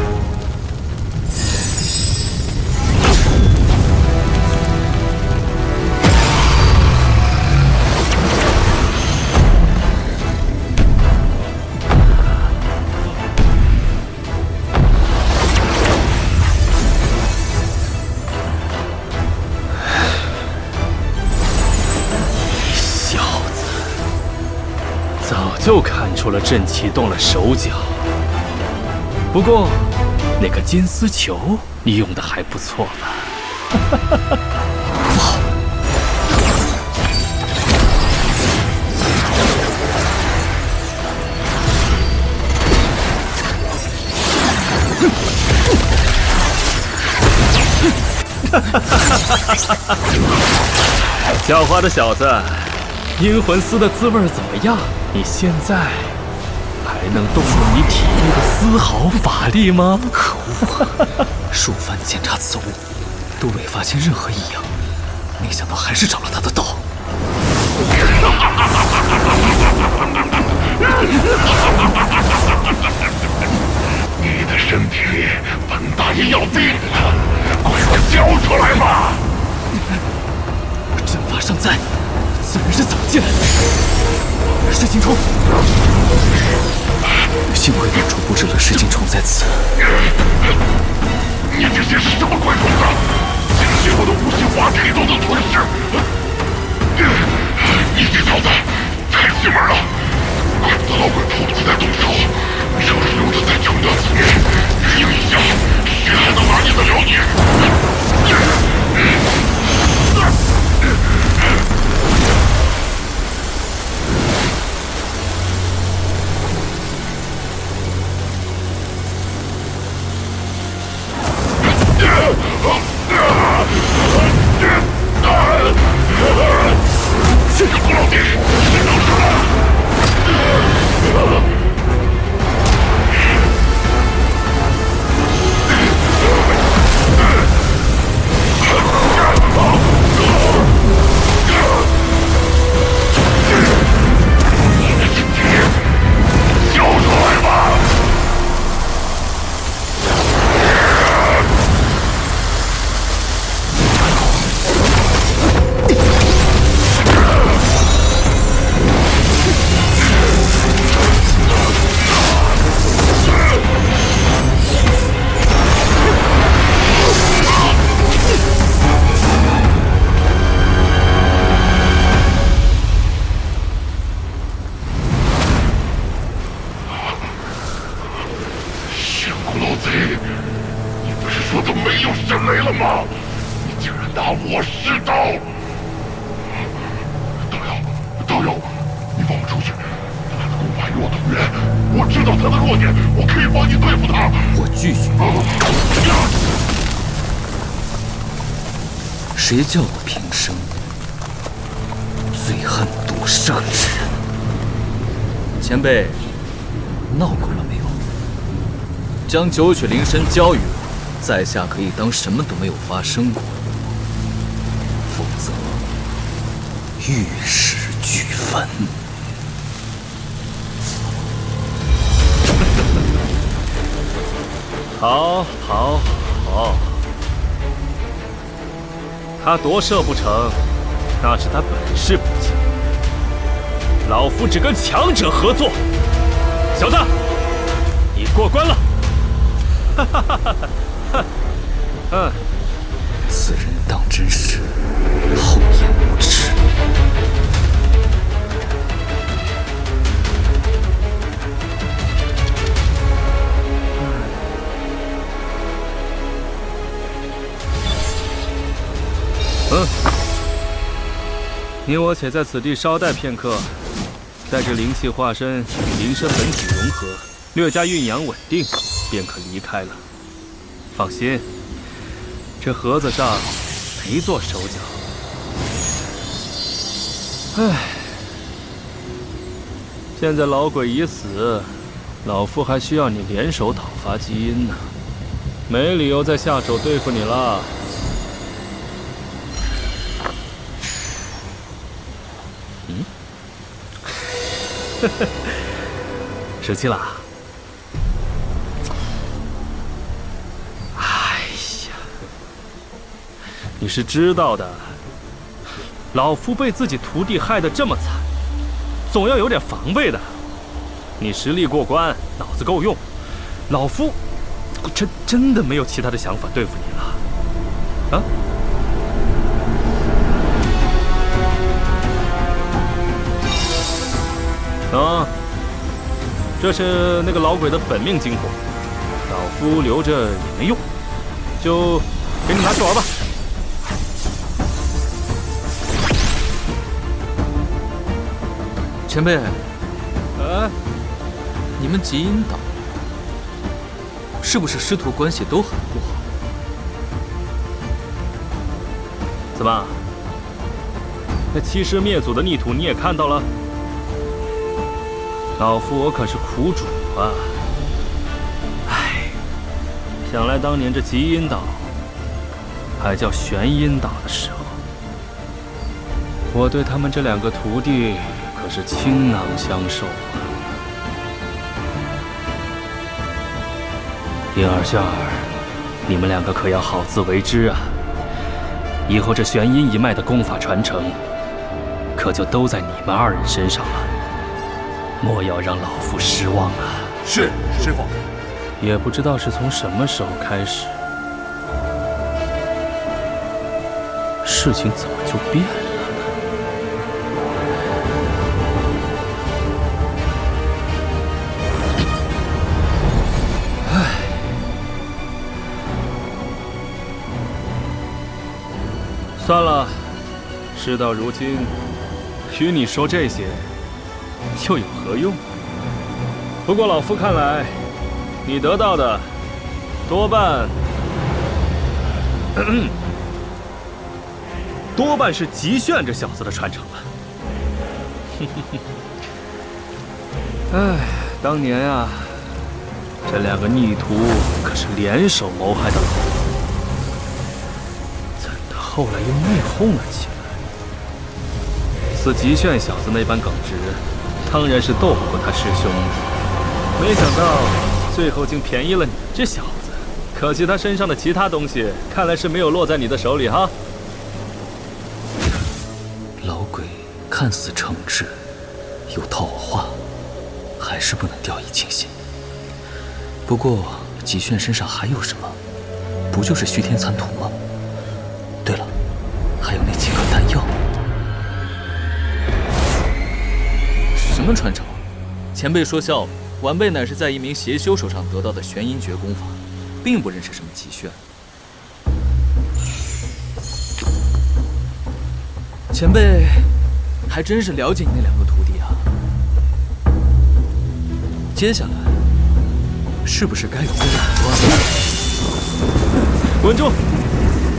就看出了阵旗动了手脚，不过那个金丝球你用的还不错吧？不好！狡猾的小子，阴魂丝的滋味怎么样？你现在还能动用你体内的丝毫法力吗？可恶！数番检查此物，都未发现任何异样，没想到还是找了他的道。你的身体里本大爷要病了，快点交出来吧！阵法尚在，此人是怎么进来的？石金冲，幸亏当初布置了石金冲在此。你这些是什么鬼东西？竟然连我的无心法体都能吞噬！你这小子太邪门了！怪不得老鬼偷偷在动手。要是留着在穷的子民，运用一下，谁还能拿捏得了你？这个不老弟，你能出来？交出来吧！谁叫我平生最恨毒杀之人？前辈，闹够了没有？将九曲灵参交予我，在下可以当什么都没有发生过，否则玉石俱焚。好，好，好。他夺舍不成，那是他本事不济。老夫只跟强者合作。小子，你过关了。哈哈哈哈哈！此人当真是厚颜无耻。你我且在此地稍待片刻，待这灵气化身与灵身本体融合，略加酝养稳定，便可离开了。放心，这盒子上没做手脚。唉，现在老鬼已死，老夫还需要你联手讨伐基因呢，没理由再下手对付你了。生气了？哎呀，你是知道的，老夫被自己徒弟害得这么惨，总要有点防备的。你实力过关，脑子够用，老夫真的没有其他的想法对付你了。啊？啊，这是那个老鬼的本命精火，老夫留着也没用，就给你拿去玩吧。前辈，你们极阴岛是不是师徒关系都很不好？怎么？那欺师灭祖的逆徒你也看到了？老夫我可是苦主啊！唉，想来当年这极阴岛还叫玄阴岛的时候，我对他们这两个徒弟可是倾囊相授啊！叶儿、炫儿，你们两个可要好自为之啊！以后这玄阴一脉的功法传承，可就都在你们二人身上了。莫要让老夫失望啊！是，师傅。也不知道是从什么时候开始，事情怎么就变了？算了，事到如今，与你说这些又有何用？不过老夫看来，你得到的多半是极炫这小子的传承了。哎，当年啊，这两个逆徒可是联手谋害的老夫。后来又内讧了起来，似极炫小子那般耿直，当然是斗不过他师兄的。没想到最后竟便宜了你这小子，可惜他身上的其他东西，看来是没有落在你的手里哈。老鬼看似诚挚，又套我话，还是不能掉以轻心。不过极炫身上还有什么？不就是虚天残图吗？对了，还有那几颗丹药。什么传承？前辈说笑了，晚辈乃是在一名邪修手上得到的玄阴诀功法，并不认识什么极炫。前辈还真是了解你那两个徒弟啊。接下来是不是该有个了断了？稳住，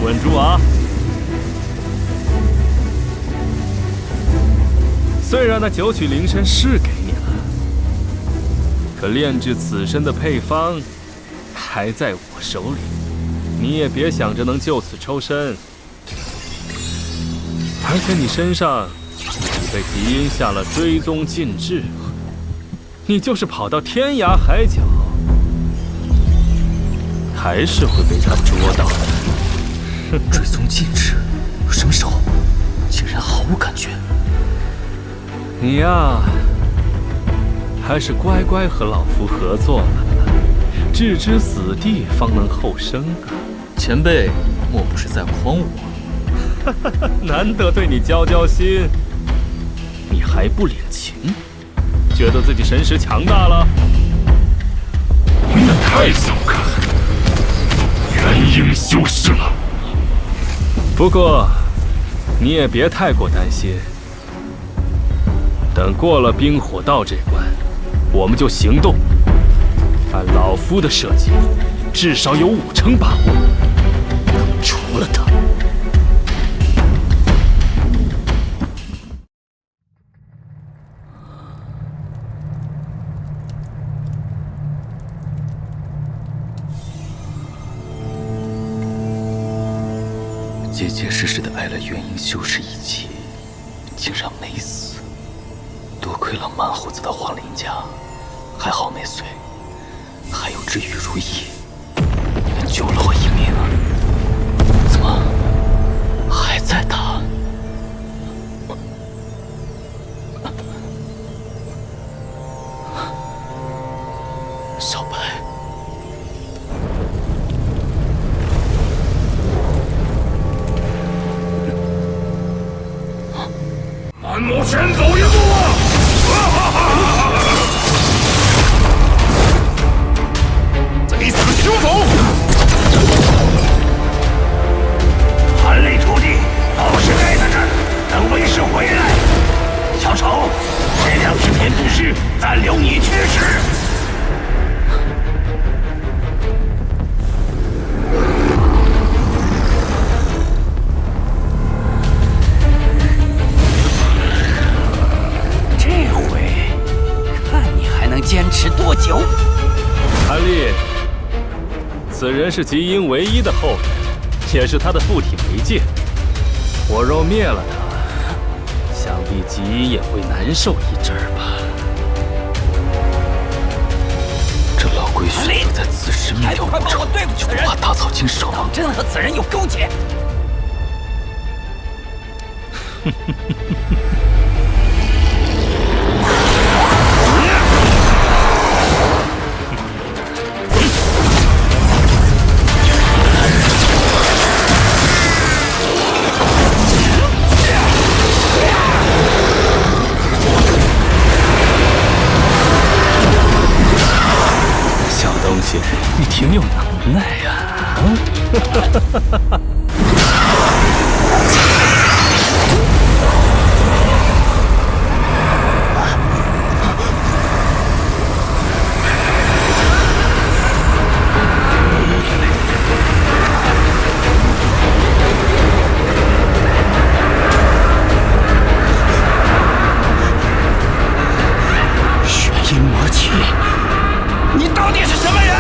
稳住啊！虽然那九曲灵参是给你了，可炼制此身的配方还在我手里，你也别想着能就此抽身。而且你身上已被极阴下了追踪禁制，你就是跑到天涯海角，还是会被他捉到的。追踪禁制？什么时候？竟然毫无感觉。你呀，还是乖乖和老夫合作吧，置之死地方能后生啊！前辈莫不是在诓我？难得对你交交心，你还不领情？觉得自己神识强大了？你太小看元婴修士了。不过，你也别太过担心。等过了冰火道这关，我们就行动。按老夫的设计，至少有50%把握能除了他。结结实实的挨了元婴修士一击，竟然没死。多亏了蛮猴子的黄鳞甲，还好没碎，还有只羽如意，救了我一命。怎么还在打？小白，安某先走一步。贼死休走！韩磊徒弟倒是待在这儿，等为师回来。小丑，这两只天之狮暂留你去使。坚持多久？韩立，此人是极阴唯一的后人，也是他的附体媒介。我若灭了他，想必极阴也会难受一阵儿吧。这老鬼选择在此时灭掉武城，就不怕大草经手吗？真和此人有勾结。小东西，你挺有能耐呀！血阴魔气，你到底是什么人？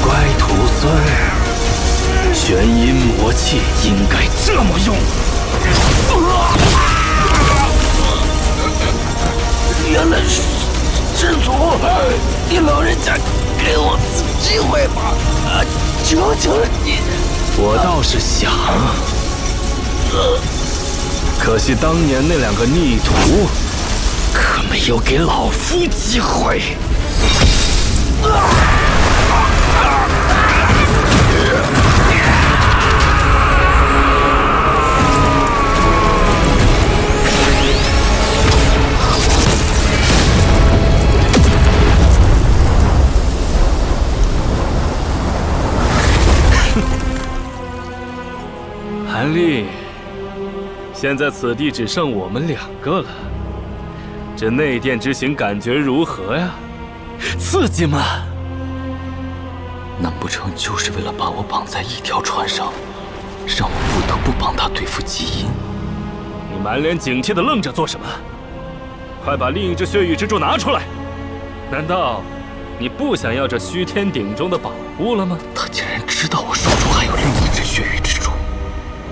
乖徒孙儿，玄阴魔气应该这么用。原来是师祖，你老人家给我次机会吧！求求你！我倒是想，可惜当年那两个逆徒可没有给老夫机会。韩立，现在此地只剩我们两个了，这内殿之行感觉如何呀？刺激吗？难不成就是为了把我绑在一条船上，让我不得不帮他对付基因？你满脸警惕地愣着做什么？快把另一只血域之柱拿出来！难道你不想要这虚天鼎中的宝物了吗？他竟然知道我手中还有另一只血域之柱。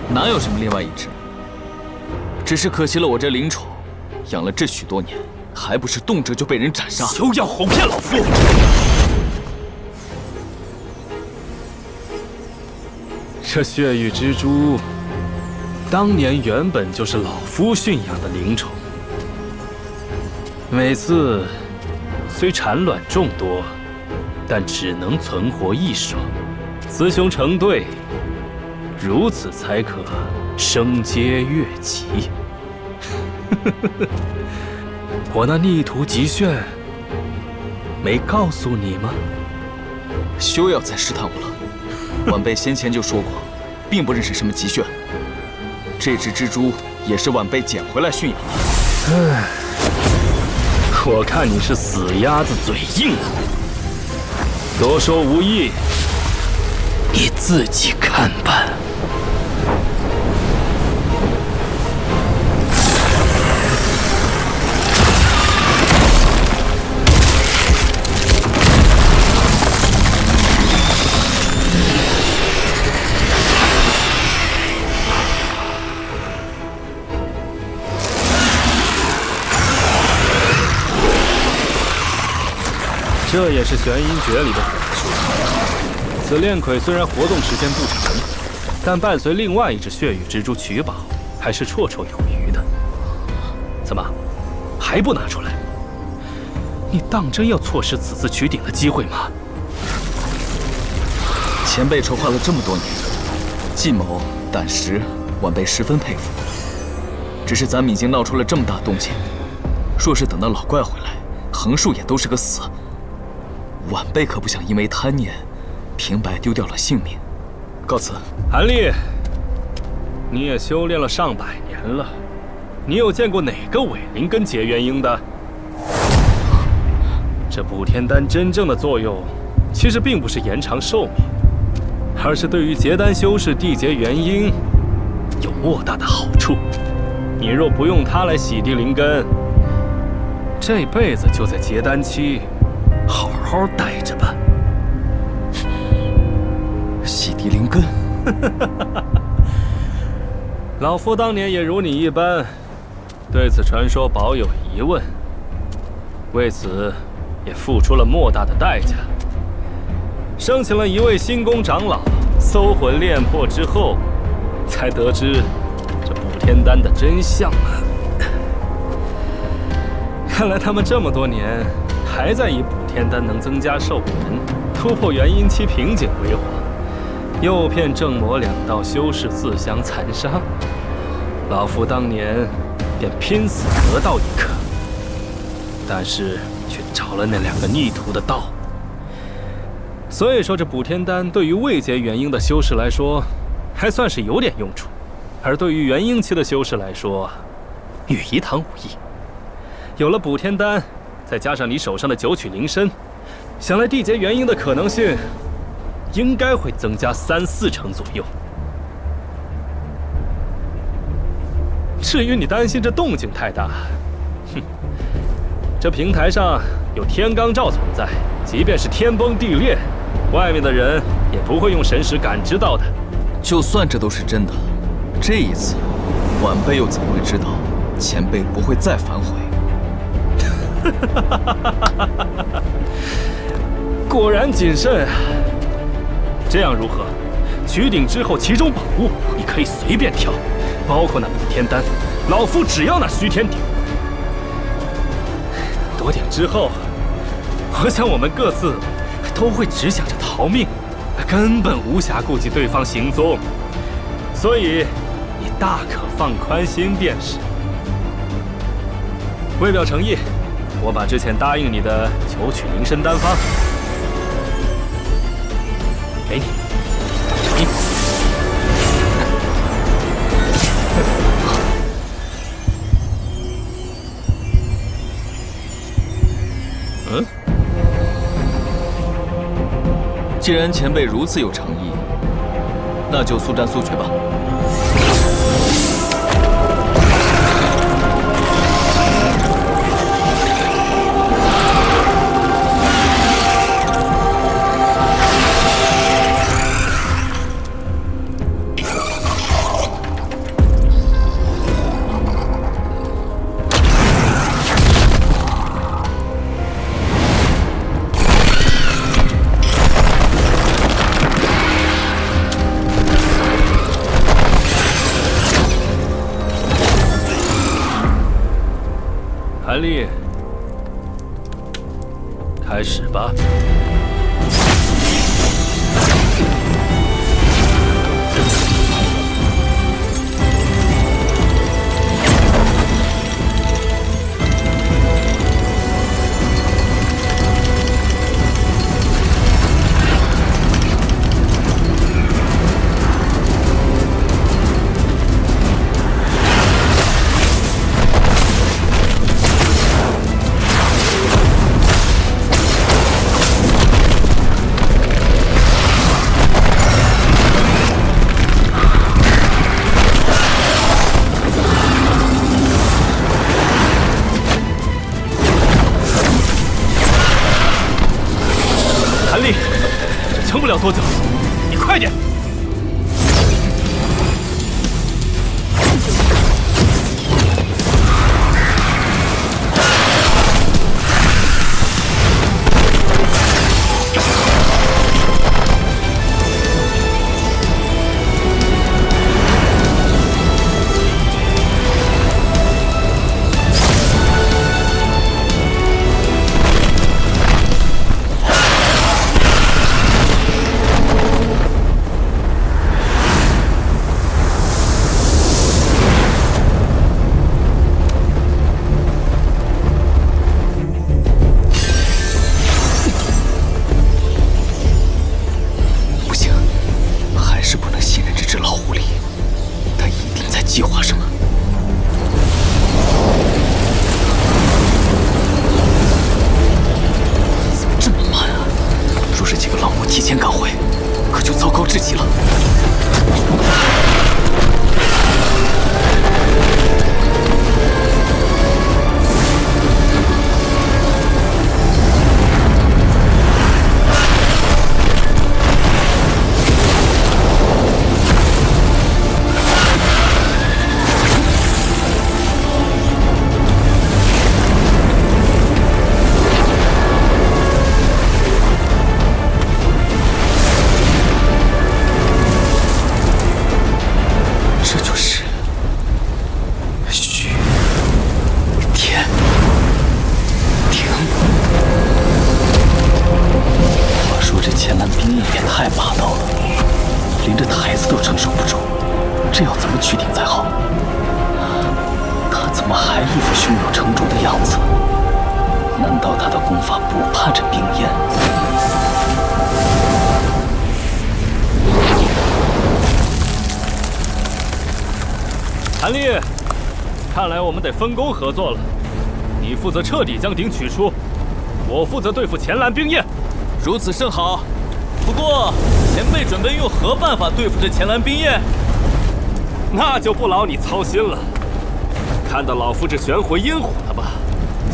哪有什么另外一只？只是可惜了我这灵宠，养了这许多年，还不是动辄就被人斩杀？休要哄骗老夫！这血域之珠，当年原本就是老夫驯养的灵宠，每次虽产卵众多，但只能存活一双。雌雄成对，如此才可升阶越级。我那逆徒极炫没告诉你吗？休要再试探我了。晚辈先前就说过，并不认识什么极炫。这只蜘蛛也是晚辈捡回来驯养的。唉，我看你是死鸭子嘴硬，多说无益，你自己看吧。这也是玄阴诀里的法术。此炼魁虽然活动时间不长，但伴随另外一只血域之珠取宝，还是绰绰有余的。怎么，还不拿出来？你当真要错失此次取鼎的机会吗？前辈筹划了这么多年，计谋胆识，晚辈十分佩服。只是咱们已经闹出了这么大动静，若是等到老怪回来，横竖也都是个死。晚辈可不想因为贪念，平白丢掉了性命。告辞。韩立，你也修炼了上百年了，你有见过哪个伪灵根结元婴的？这补天丹真正的作用，其实并不是延长寿命，而是对于结丹修士缔结元婴有莫大的好处。你若不用它来洗涤灵根，这辈子就在结丹期好好待着吧。夷灵根。老夫当年也如你一般，对此传说保有疑问，为此也付出了莫大的代价，生请了一位星宫长老搜魂炼魄之后，才得知这补天丹的真相啊！看来他们这么多年还在以补天丹能增加寿元、突破元婴期瓶颈为谎，诱骗正魔两道修士自相残杀。老夫当年便拼死得到一颗，但是却着了那2个逆徒的道。所以说，这补天丹对于未结元婴的修士来说，还算是有点用处；而对于元婴期的修士来说，与一堂武艺。有了补天丹，再加上你手上的九曲灵参，想来缔结元婴的可能性，应该会增加3、4成左右。至于你担心这动静太大，哼，这平台上有天罡罩存在，即便是天崩地裂，外面的人也不会用神识感知到的。就算这都是真的，这一次晚辈又怎会知道前辈不会再反悔？果然谨慎啊！这样如何？取鼎之后，其中宝物你可以随便挑，包括那补天丹，老夫只要那虚天鼎。夺鼎之后，我想我们各自都会只想着逃命，根本无暇顾及对方行踪。所以你大可放宽心便是。为表诚意，我把之前答应你的九曲灵参丹方给你。嗯？既然前辈如此有诚意，那就速战速决吧。韩立，开始吧。韩立，这撑不了多久，你快点！计划什么？怎么这么慢啊？若是几个浪魔提前赶回，可就糟糕至极了。这要怎么取顶才好？他怎么还一副胸有成竹的样子？难道他的功法不怕这冰焰？韩立，看来我们得分工合作了。你负责彻底将鼎取出，我负责对付前蓝冰焰。如此甚好。不过，前辈准备用何办法对付这前蓝冰焰？那就不劳你操心了。看到老夫这玄魂阴火了吧？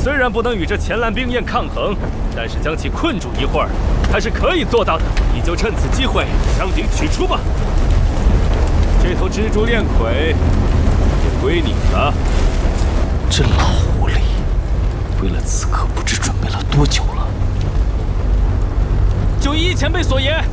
虽然不能与这前蓝冰焰抗衡，但是将其困住一会儿，还是可以做到的。你就趁此机会将鼎取出吧。这头蜘蛛恋葵也归你了。这老狐狸，为了此刻不知准备了多久了。就依前辈所言。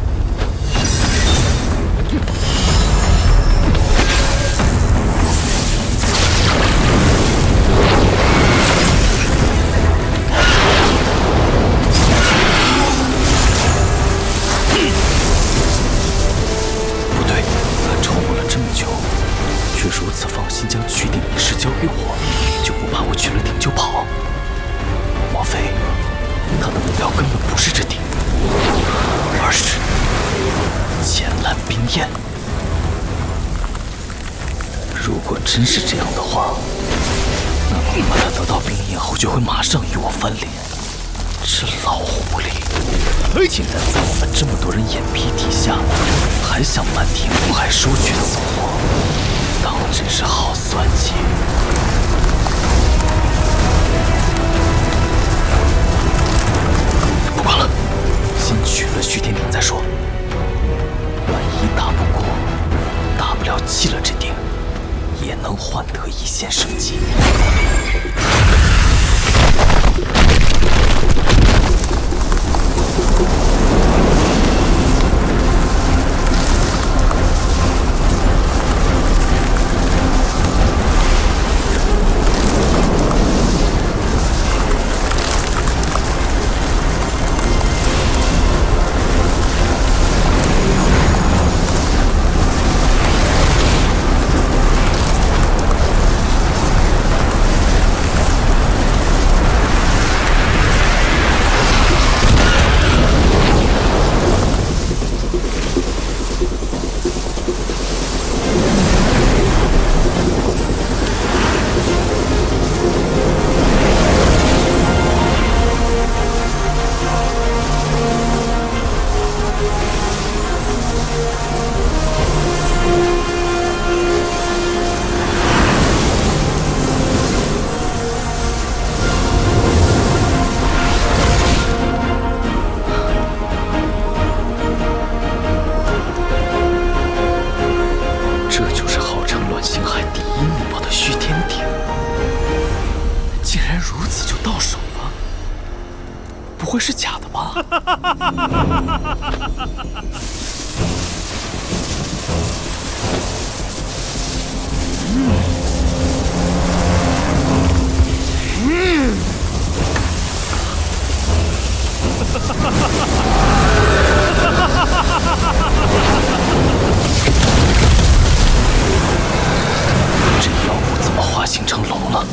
不对，他筹谋了这么久，却如此放心将取鼎一事交给我，就不怕我取了鼎就跑？莫非他的目标根本不是这鼎，而是前蓝冰焰？如果真是这样的话，那么恐怕他得到冰焰后就会马上与我翻脸。这老狐狸，竟然在我们这么多人眼皮底下，还想瞒天过海收取此货，当真是好算计。不管了，先取了虚天鼎再说。万一打不过，大不了弃了这鼎，也能换得一线生机。不会是假的吧？这妖物怎么化形成龙了？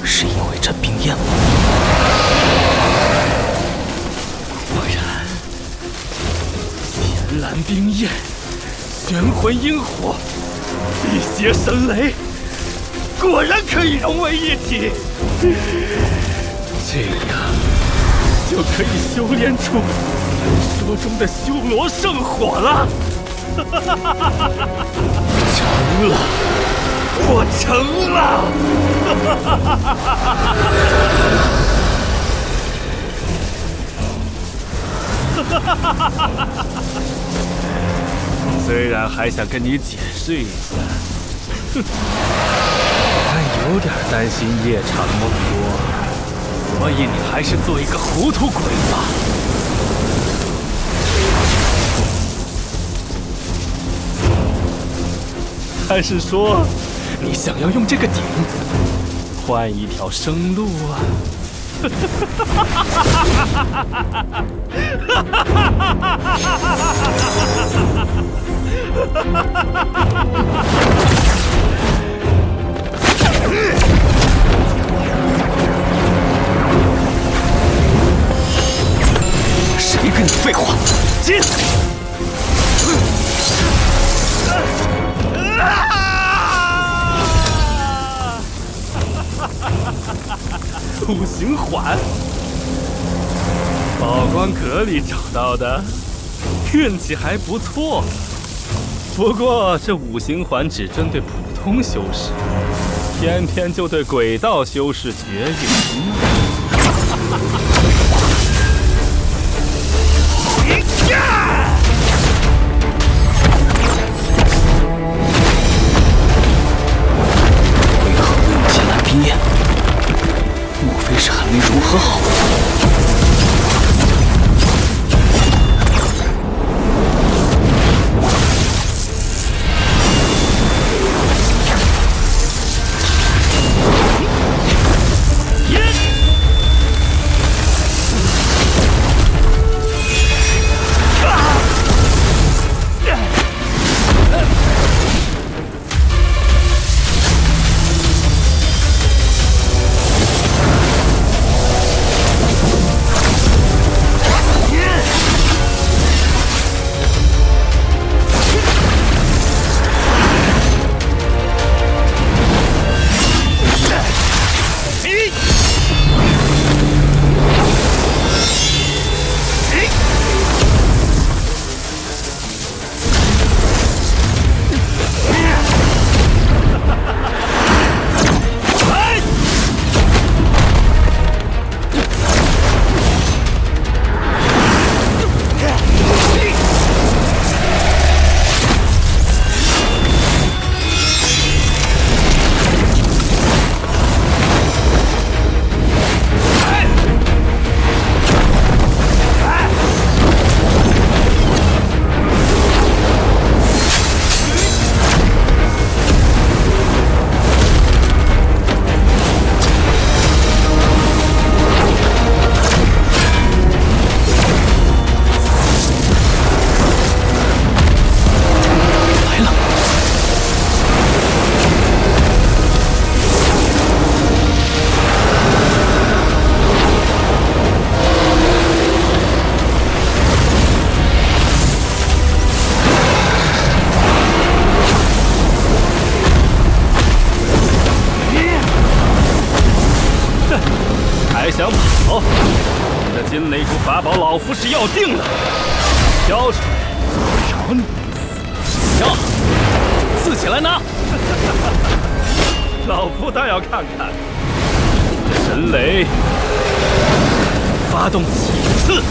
是因为这冰焰吗？果然，天蓝冰焰、玄魂阴火、地邪神雷，果然可以融为一体。这样就可以修炼出传说中的修罗圣火了。成了，我成了！虽然还想跟你解释一下，但有点担心夜长梦多，所以你还是做一个糊涂鬼吧。还是说，你想要用这个鼎换一条生路啊？谁跟你废话？进！五行环，宝光阁里找到的，运气还不错。不过这五行环只针对普通修士，偏偏就对鬼道修士绝缘。为何为我前来冰焰？莫非是还没融合好？还想跑？你的金雷珠法宝，老夫是要定的。交出来，饶你一死。要，自己来拿。老夫倒要看看你的神雷发动几次。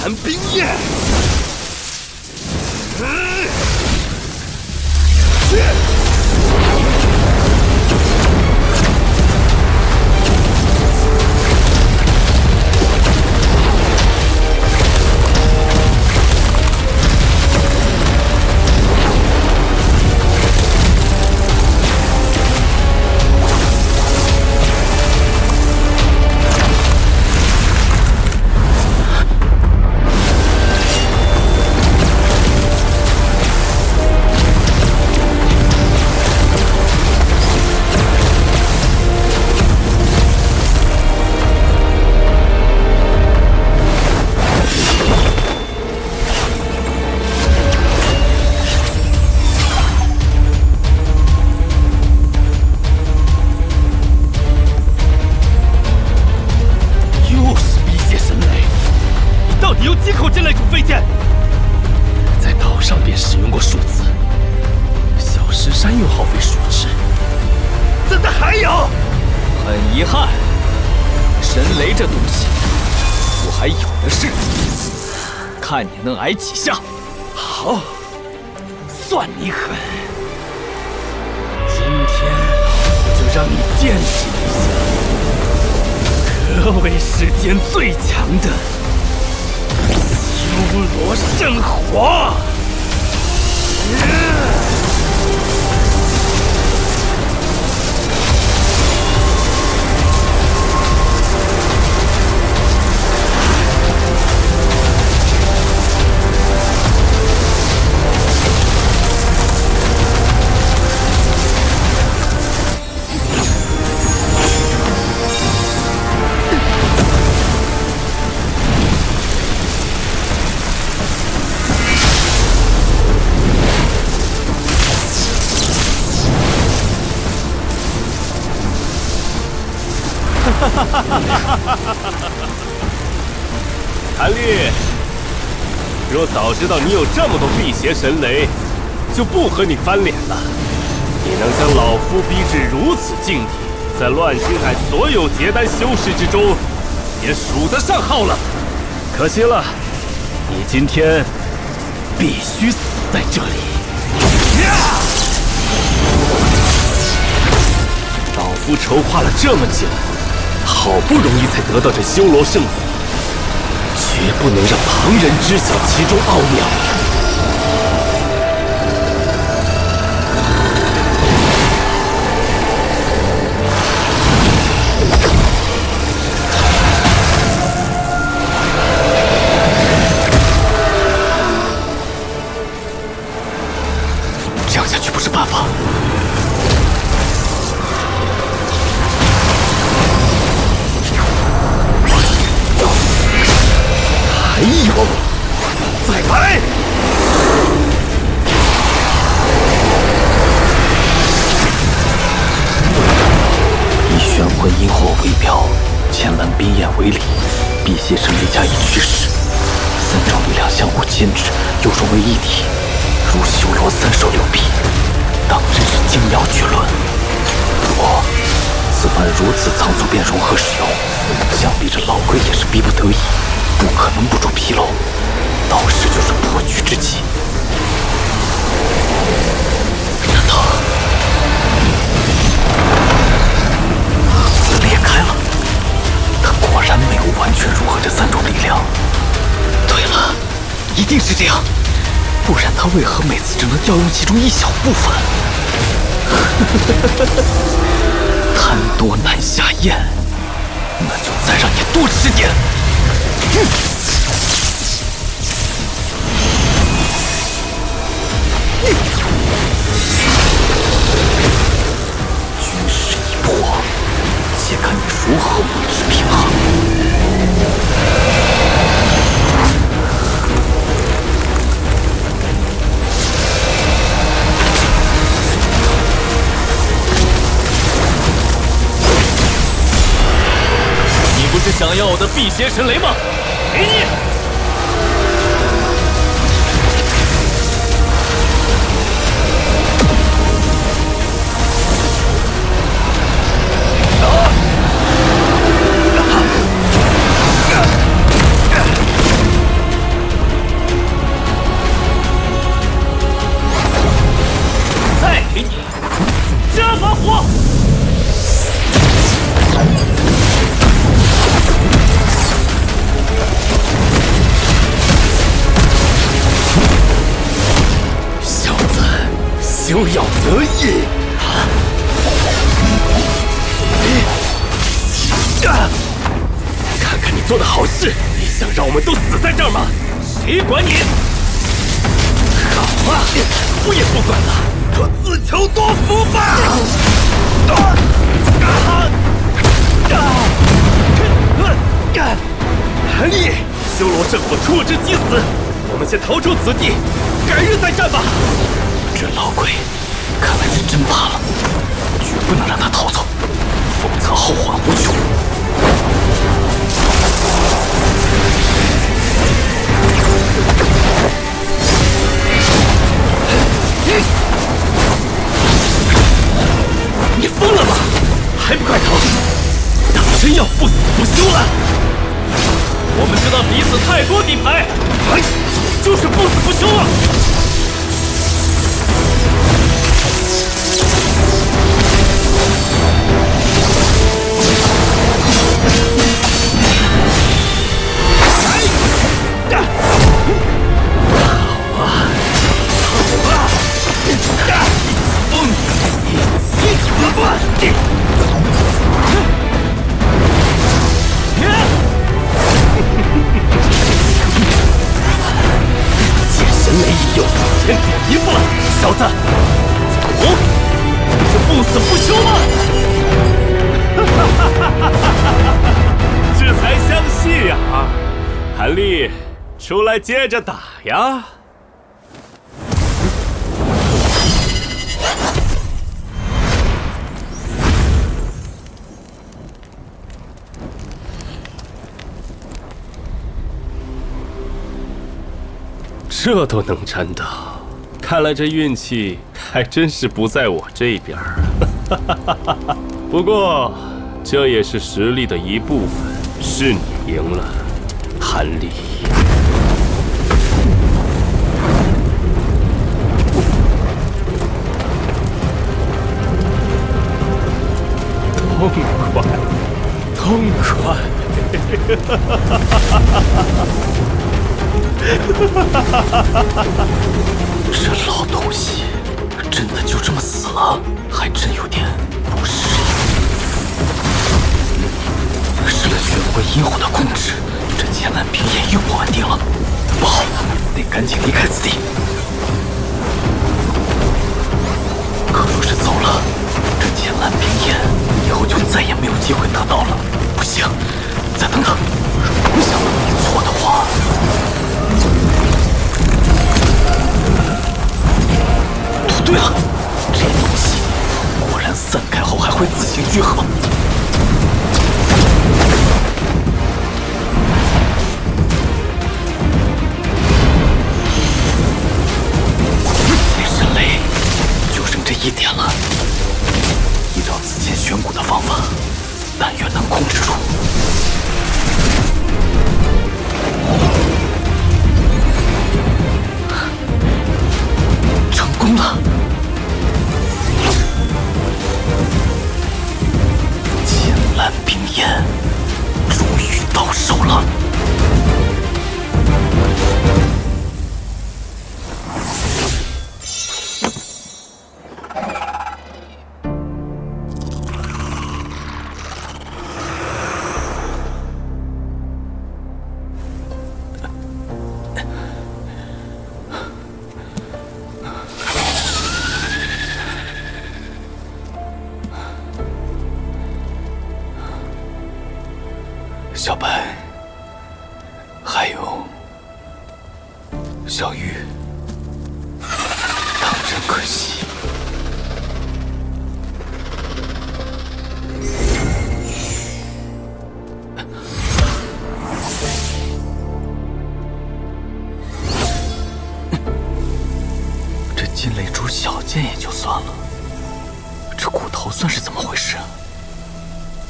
寒冰焰。看你能挨几下！好，算你狠！今天老子就让你见识一下，何为世间最强的修罗圣火！韩立，若早知道你有这么多辟邪神雷，就不和你翻脸了。你能将老夫逼至如此境地，在乱星海所有结丹修士之中，也数得上号了。可惜了，你今天必须死在这里。老夫筹划了这么久，好不容易才得到这修罗圣火，绝不能让旁人知晓其中奥妙。这样下去不是办法。还有，再来！以玄魂阴火为标，千蓝冰焰为里，辟邪神雷加以驱使，三种力量相互牵制，又融为一体，如修罗三手六臂，当真是精妙绝伦。不过，此番如此仓促便融合使用，想必这老鬼也是逼不得已。不可能不出纰漏，到时就是破局之计。难道裂开了？他果然没有完全融合这三种力量。对了，一定是这样，不然他为何每次只能调用其中一小部分？贪多难下咽，那就再让你多吃点。局势已破，且看你如何维持平衡。你不是想要我的辟邪神雷吗？给你！休要得意！看看你做的好事，你想让我们都死在这儿吗？谁管你？好啊，我也不管了，都自求多福吧！韩立，修罗圣火处置即死，我们先逃出此地，改日再战吧。这老鬼看来是真怕了，绝不能让他逃走，否则后患无穷。你疯了吗？还不快逃！当真要不死不休了？我们知道彼此太多底牌，就是不死不休啊！见神雷已有，天地一步了，小子，怎么是不死不休吗？这才相信啊！韩立，出来接着打呀！这都能沾到，看来这运气还真是不在我这边儿。不过，这也是实力的一部分，是你赢了，韩立。痛快，痛快！这老东西真的就这么死了，还真有点不适应。失了玄龟阴火的控制，这千蓝平眼又不稳定了。不好，得赶紧离开此地。可若是走了，这千蓝平眼以后就再也没有机会得到了。不行，再等等，如果想没错的话。对了，这东西果然散开后还会自行聚合。雷神雷就剩这一点了，依照此前选蛊的方法，但愿能控制住。成功了！千蓝冰焰终于到手了。小白，还有小玉，当真可惜。这金雷珠小剑也就算了，这骨头算是怎么回事？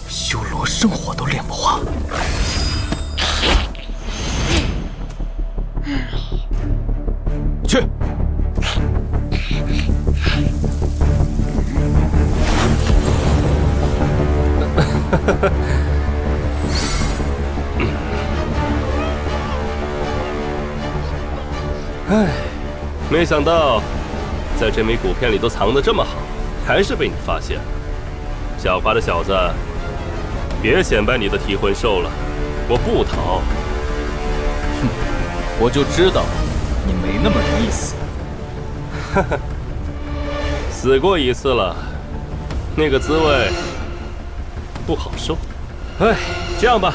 修罗圣火都炼不化。去。哎，没想到在这枚骨片里都藏得这么好，还是被你发现了。狡猾的小子，别显摆你的提魂兽了，我不逃。哼，我就知道你没那么容易死。哈哈，死过一次了，那个滋味不好受。哎，这样吧，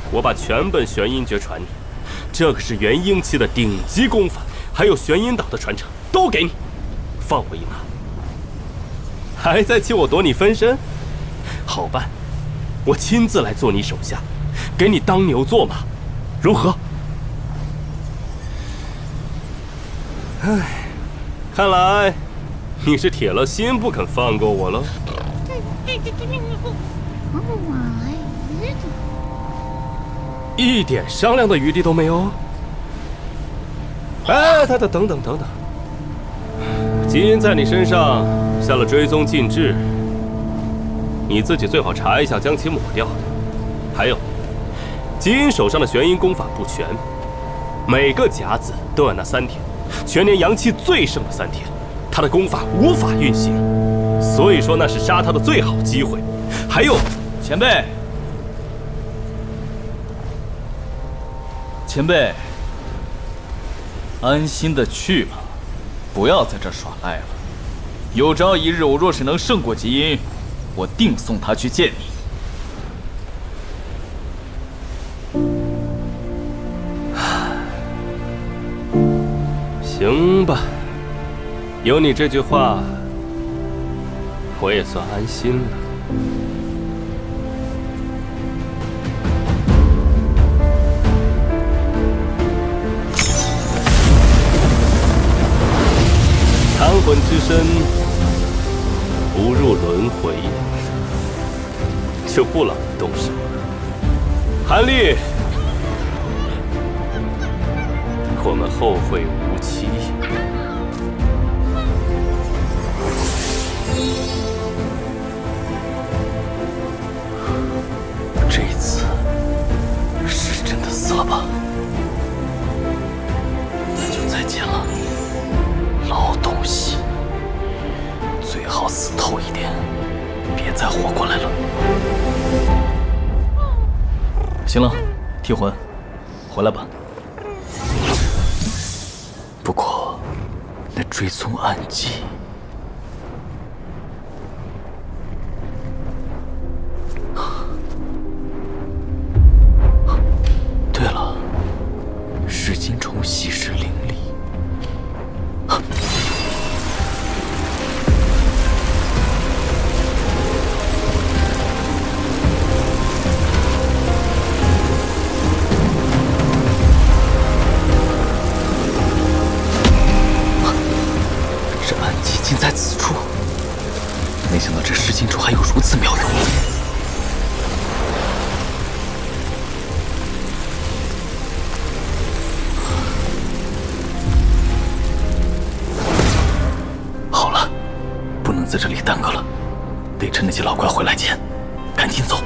我把全本玄阴诀传你，这可是元婴期的顶级功法，还有玄阴岛的传承，都给你，放我一马。还在气我夺你分身？好办，我亲自来做你手下，给你当牛做马，如何？唉，看来你是铁了心不肯放过我了。一点商量的余地都没有？哎，等等，基因在你身上下了追踪禁制，你自己最好查一下，将其抹掉。还有，基因手上的玄阴功法不全，每个甲子都有那3天，全年阳气最盛的3天，他的功法无法运行，所以说那是杀他的最好机会。还有，前辈，安心的去吧，不要在这耍赖了。有朝一日我若是能胜过吉因，我定送他去见你。行吧，有你这句话，我也算安心了。残魂之身不入轮回，就不劳你动手。韩立，我们后会无期。这次是真的死了吧？那就再见了，老东西，最好死透一点，别再活过来了。行了，替魂，回来吧。不过，那追踪暗记，对了，噬金虫吸食灵力。这暗记竟在此处，没想到这噬金虫还有如此妙用。好了，不能在这里耽搁了，得趁那些老怪回来前，赶紧走。